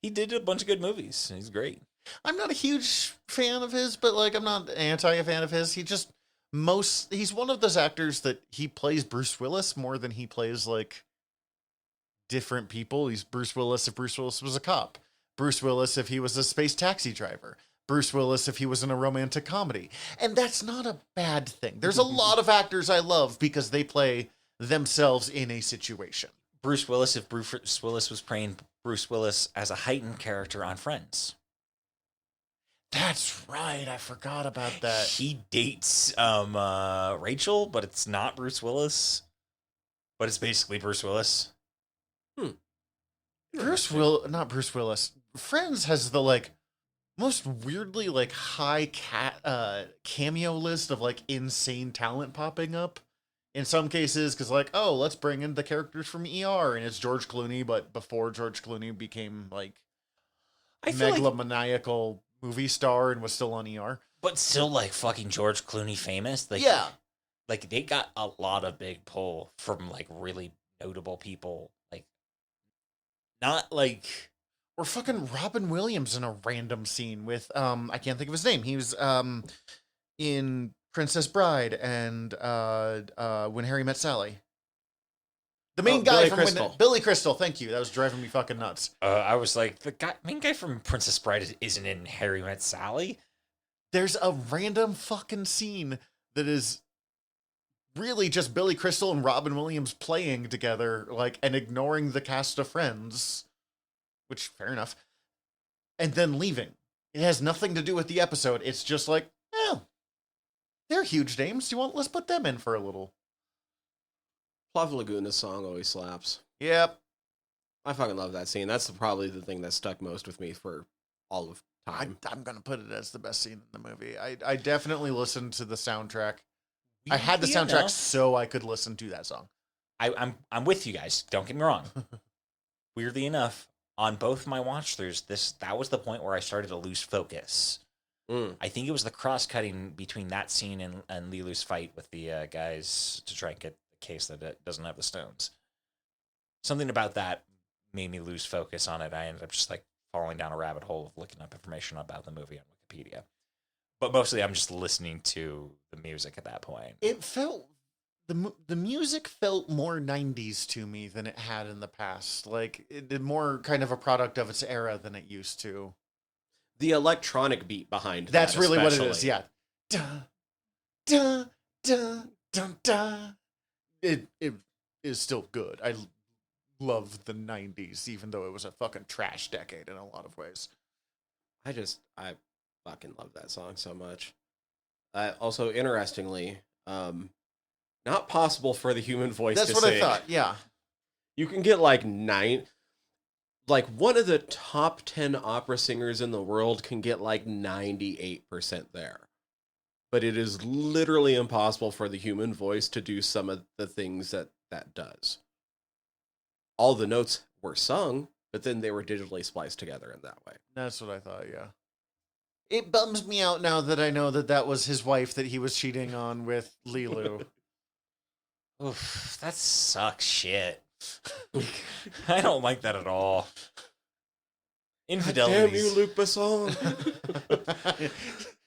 He did a bunch of good movies. He's great.
I'm not a huge fan of his, but like I'm not anti a fan of his. He's one of those actors that he plays Bruce Willis more than he plays like different people. He's Bruce Willis if Bruce Willis was a cop. Bruce Willis if he was a space taxi driver. Bruce Willis if he was in a romantic comedy. And that's not a bad thing. There's a lot of actors I love because they play themselves in a situation.
Bruce Willis, if Bruce Willis was playing Bruce Willis as a heightened character on Friends.
That's right. I forgot about that.
He dates Rachel, but it's not Bruce Willis. But it's basically Bruce Willis.
Not Bruce Willis. Friends has the like most weirdly like high cameo list of like insane talent popping up. In some cases, because like, oh, let's bring in the characters from ER, and it's George Clooney, but before George Clooney became like
I feel like,
megalomaniacal movie star and was still on ER.
but still like fucking George Clooney famous. Like,
Yeah.
like they got a lot of big pull from like really notable people. Like, not like
Or fucking Robin Williams in a random scene with I can't think of his name. He was in Princess Bride and When Harry Met Sally. The main guy
Billy
from
Crystal.
Billy Crystal. Thank you. That was driving me fucking nuts.
I was like, main guy from Princess Bride isn't in Harry Met Sally.
There's a random fucking scene that is really just Billy Crystal and Robin Williams playing together, like, and ignoring the cast of Friends, which fair enough, and then leaving. It has nothing to do with the episode. It's just like, oh, they're huge names. Let's put them in for a little.
Love Laguna's song always slaps.
Yep.
I fucking love that scene. That's probably the thing that stuck most with me for all of time.
I'm gonna put it as the best scene in the movie. I definitely listened to the soundtrack. I had the soundtrack so I could listen to that song.
I'm with you guys. Don't get me wrong. Weirdly enough, on both my watch throughs, that was the point where I started to lose focus. I think it was the cross cutting between that scene and Lilu's fight with the guys to try and get the case that it doesn't have the stones. Something about that made me lose focus on it. I ended up just like falling down a rabbit hole of looking up information about the movie on Wikipedia. But mostly I'm just listening to the music at that point.
It felt the music felt more 90s to me than it had in the past. Like it did more kind of a product of its era than it used to.
The electronic beat behind
that's
that
really
especially.
what it is. Yeah. Da, da, da, da, da. It is still good. I love the 90s, even though it was a fucking trash decade in a lot of ways.
I fucking love that song so much. Also, interestingly, not possible for the human voice
That's
to
what
sing.
I thought, yeah.
You can get like one of the top 10 opera singers in the world can get like 98% there. But it is literally impossible for the human voice to do some of the things that does. All the notes were sung, but then they were digitally spliced together in that way.
That's what I thought, yeah. It bums me out now that I know that was his wife that he was cheating on with Lilu.
Oof, that sucks shit. I don't like that at all. Infidelity.
Damn you, Luc Besson.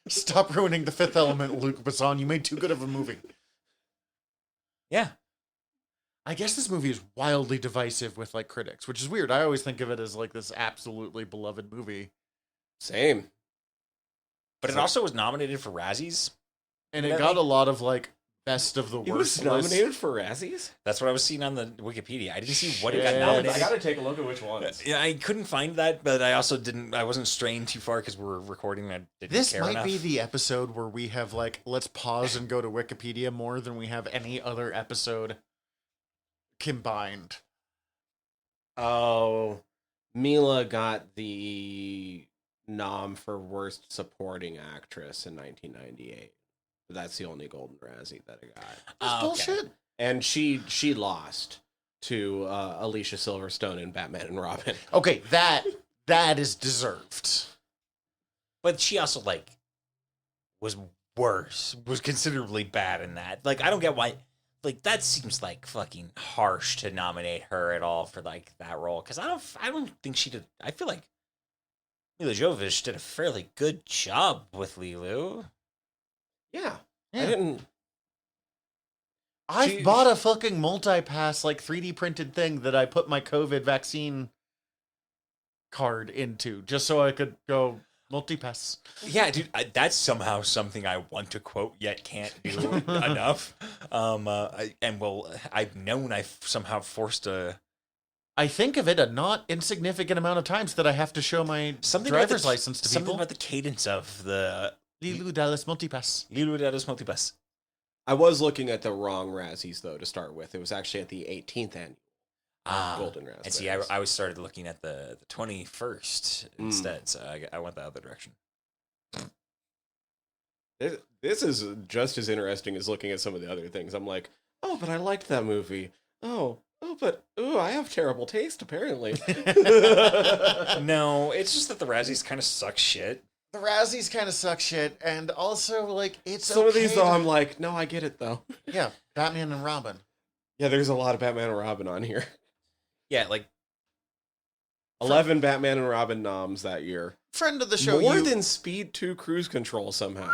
Stop ruining The Fifth Element, Luc Besson. You made too good of a movie.
Yeah.
I guess this movie is wildly divisive with like critics, which is weird. I always think of it as like this absolutely beloved movie.
Same.
But it also was nominated for Razzies.
And it got a lot of like best of the worst.
It was nominated for Razzies?
That's what I was seeing on the Wikipedia. I didn't see what it
Shit.
got nominated.
I gotta take a look at which ones.
Yeah, I couldn't find that, but I also I wasn't straying too far because we're recording. I didn't
This
care
might
enough.
be the episode where we have like, let's pause and go to Wikipedia more than we have any other episode combined.
Oh, Mila got the nom for Worst Supporting Actress in 1998. That's the only Golden Razzie that I got.
That's bullshit.
And she lost to Alicia Silverstone in Batman and Robin.
Okay, that is deserved.
But she also was worse, was considerably bad in that. Like, I don't get why. Like, that seems like fucking harsh to nominate her at all for like that role, because I don't think she did. I feel like Mila Jovovich did a fairly good job with Lilu.
Yeah.
Yeah. I've bought a fucking multi-pass, like 3D printed thing that I put my COVID vaccine card into just so I could go multi-pass.
Yeah, dude, that's somehow something I want to quote yet can't do enough. I've known I've somehow forced
I think of it a not insignificant amount of times that I have to show my driver's license to
something
people.
about the cadence of the
Lilu Dallas multipass.
Lilu Dallas multipass.
I was looking at the wrong Razzies, though, to start with. It was actually at the 18th annual Golden Razzie.
And see, I was started looking at the 21st instead, so I went the other direction.
This is just as interesting as looking at some of the other things. I'm like, oh, but I liked that movie. But I have terrible taste, apparently.
No, it's just that the Razzies kind of suck shit.
The Razzies kind of suck shit, and also, like, it's
Some of these, though, I'm like, no, I get it, though.
Yeah, Batman and Robin.
Yeah, there's a lot of Batman and Robin on here.
Yeah, like,
11 Batman and Robin noms that year.
Friend of the show,
More than Speed 2 Cruise Control somehow.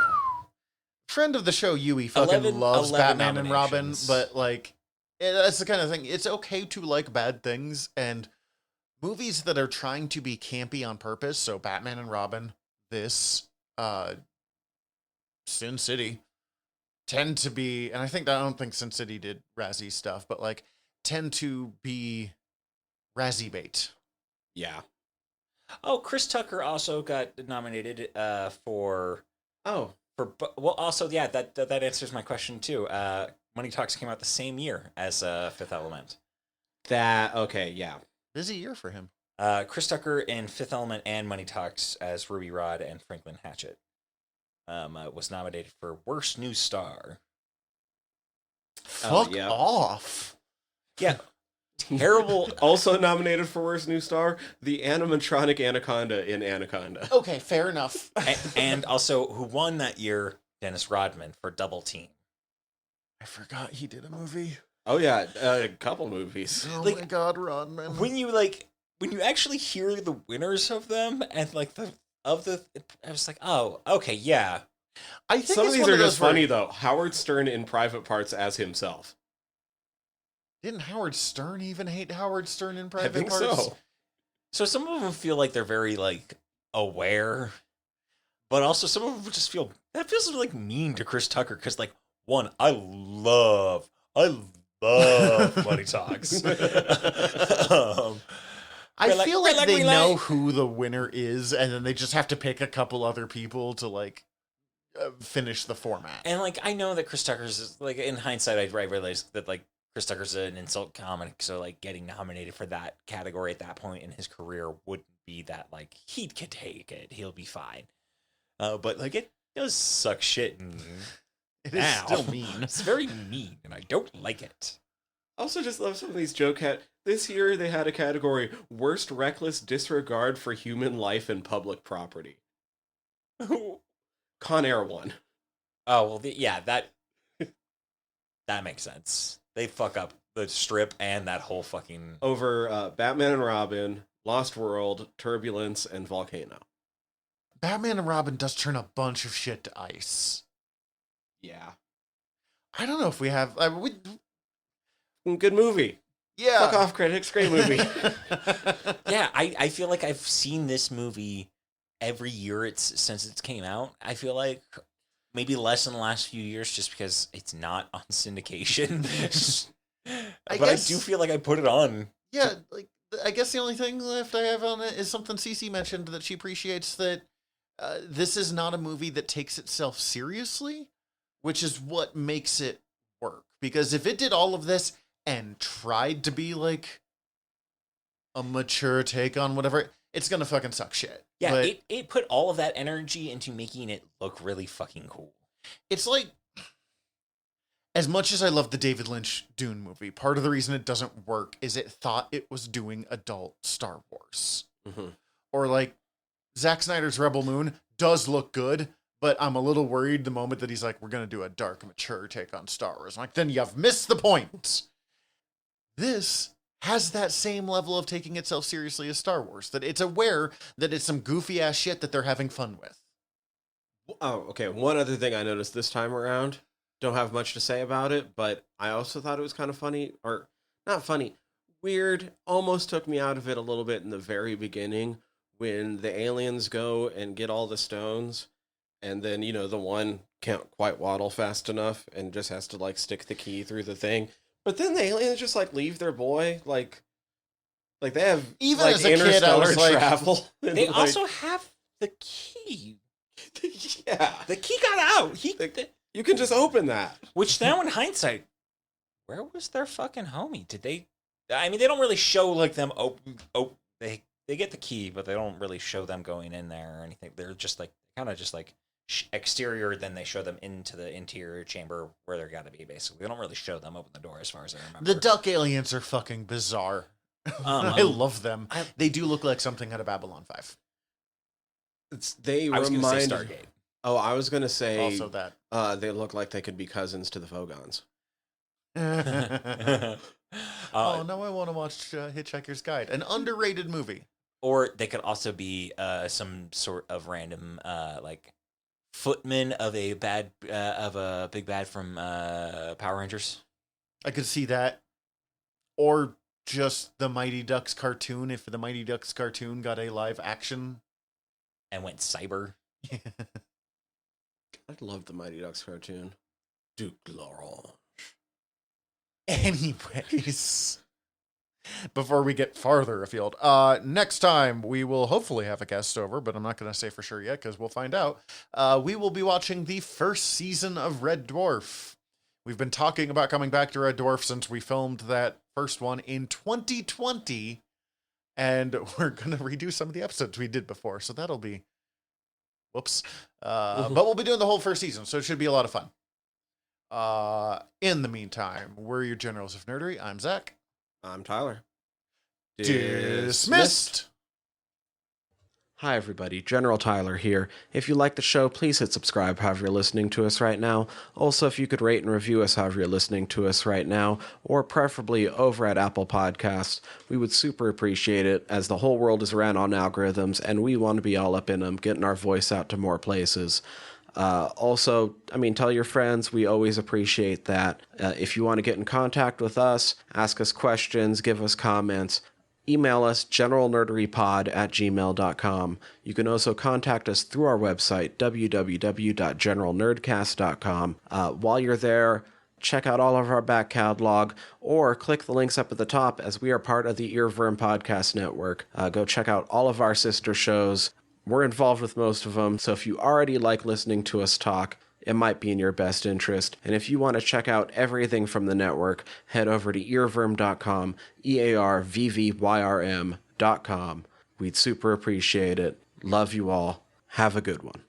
Friend of the show, Yui fucking loves
11
Batman and Robin,
nominations.
but like, that's the kind of thing. It's okay to like bad things, and movies that are trying to be campy on purpose. So Batman and Robin, this, Sin City, tend to be, and I don't think Sin City did Razzie stuff, but like tend to be Razzie bait.
Yeah.
Oh, Chris Tucker also got nominated for
Oh.
well, also yeah, that answers my question too. Money Talks came out the same year as Fifth Element.
Okay, yeah.
Busy year for him.
Chris Tucker in Fifth Element and Money Talks as Ruby Rhod and Franklin Hatchet was nominated for Worst New Star.
Fuck
yeah.
off.
Yeah. Terrible.
Also nominated for Worst New Star, the animatronic Anaconda in Anaconda.
Okay, fair enough.
And also, who won that year? Dennis Rodman for Double Team.
I forgot he did a movie.
Oh yeah, a couple movies.
Oh
Like,
my god, Rodman.
When you actually hear the winners of them and like I was like, oh, okay, yeah.
I think
Some of
it's
these
one
are
those
just
where-
funny though. Howard Stern in Private Parts as himself.
Didn't Howard Stern even hate Howard Stern in
I
Private
think
Parts?
so.
So some of them feel like they're very like aware, but also some of them just feel that feels like mean to Chris Tucker because like one, I love Money Talks.
I
Like,
feel like
like
they
we
know
like-
who the winner is, and then they just have to pick a couple other people to like finish the format.
And like I know that Chris Tucker's like in hindsight, I realized that like Chris Tucker's an insult comic, so like getting nominated for that category at that point in his career wouldn't be that like he could take it, he'll be fine. But like it does suck shit. And
It is
now.
still mean.
It's very mean, and I don't like it.
Also just love some of these this year they had a category Worst Reckless Disregard for Human Life and Public Property. Con Air won.
Oh well, yeah, that makes sense. They fuck up the strip and that whole fucking.
Over Batman and Robin, Lost World, Turbulence, and Volcano.
Batman and Robin does turn a bunch of shit to ice.
Yeah.
I don't know if we have.
Good movie.
Yeah.
Fuck off, critics. Great movie.
Yeah, I feel like I've seen this movie every year since it came out. I feel like maybe less in the last few years just because it's not on syndication. I do feel like I put it on.
Yeah, like I guess the only thing left I have on it is something Cece mentioned that she appreciates that this is not a movie that takes itself seriously, which is what makes it work. Because if it did all of this and tried to be like a mature take on whatever, it's gonna fucking suck shit.
Yeah,
But
it put all of that energy into making it look really fucking cool.
it's like, as much as I love the David Lynch Dune movie, part of the reason it doesn't work is it thought it was doing adult Star Wars.
Mm-hmm.
Or like Zack Snyder's Rebel Moon does look good, but I'm a little worried the moment that he's like, we're going to do a dark, mature take on Star Wars. I'm like, then you've missed the point. This has that same level of taking itself seriously as Star Wars, that it's aware that it's some goofy ass shit that they're having fun with.
Oh, okay. One other thing I noticed this time around. Don't have much to say about it, but I also thought it was kind of funny, or not funny, weird. Almost took me out of it a little bit in the very beginning when the aliens go and get all the stones, and then, the one can't quite waddle fast enough and just has to, like, stick the key through the thing. But then the aliens just, like, leave their boy, like they have,
Even
like,
as a kid, I
interstellar
was like-
travel. and,
They
like,
also have the key.
yeah.
The key got out.
You can just open that.
Which now in hindsight, where was their fucking homie? Did they? I mean, they don't really show like them open. They get the key, but they don't really show them going in there or anything. They're just like kind of just like exterior. Then they show them into the interior chamber where they're got to be. Basically, they don't really show them open the door as far as I remember.
The duck aliens are fucking bizarre. I love them. They do look like something out of Babylon 5.
They
I was going to say
remind.
Stargate.
Oh, I was gonna say
Also that.
they look like they could be cousins to the Vogons.
Oh, now I want to watch Hitchhiker's Guide, an underrated movie.
Or they could also be some sort of random like footman of a big bad from Power Rangers.
I could see that. Or just the Mighty Ducks cartoon, if the Mighty Ducks cartoon got a live action.
And went cyber.
I love the Mighty Ducks cartoon. Duke L'Orange.
Anyways, before we get farther afield, next time we will hopefully have a guest over, but I'm not going to say for sure yet because we'll find out. We will be watching the first season of Red Dwarf. We've been talking about coming back to Red Dwarf since we filmed that first one in 2020, and we're going to redo some of the episodes we did before, so that'll be... Whoops. But we'll be doing the whole first season, so it should be a lot of fun. In the meantime, we're your Generals of Nerdery. I'm Zach.
I'm Tyler.
Dismissed.
Hi, everybody. General Tyler here. If you like the show, please hit subscribe however you're listening to us right now. Also, if you could rate and review us however you're listening to us right now, or preferably over at Apple Podcasts, we would super appreciate it, as the whole world is ran on algorithms, and we want to be all up in them, getting our voice out to more places. Also, tell your friends. We always appreciate that. If you want to get in contact with us, ask us questions, give us comments, email us generalnerderypod@gmail.com. You can also contact us through our website, www.generalnerdcast.com. While you're there, check out all of our back catalog, or click the links up at the top, as we are part of the Earworm Podcast Network. Go check out all of our sister shows. We're involved with most of them, so if you already like listening to us talk, it might be in your best interest. And if you want to check out everything from the network, head over to earworm.com, EARVVYRM.com. We'd super appreciate it. Love you all. Have a good one.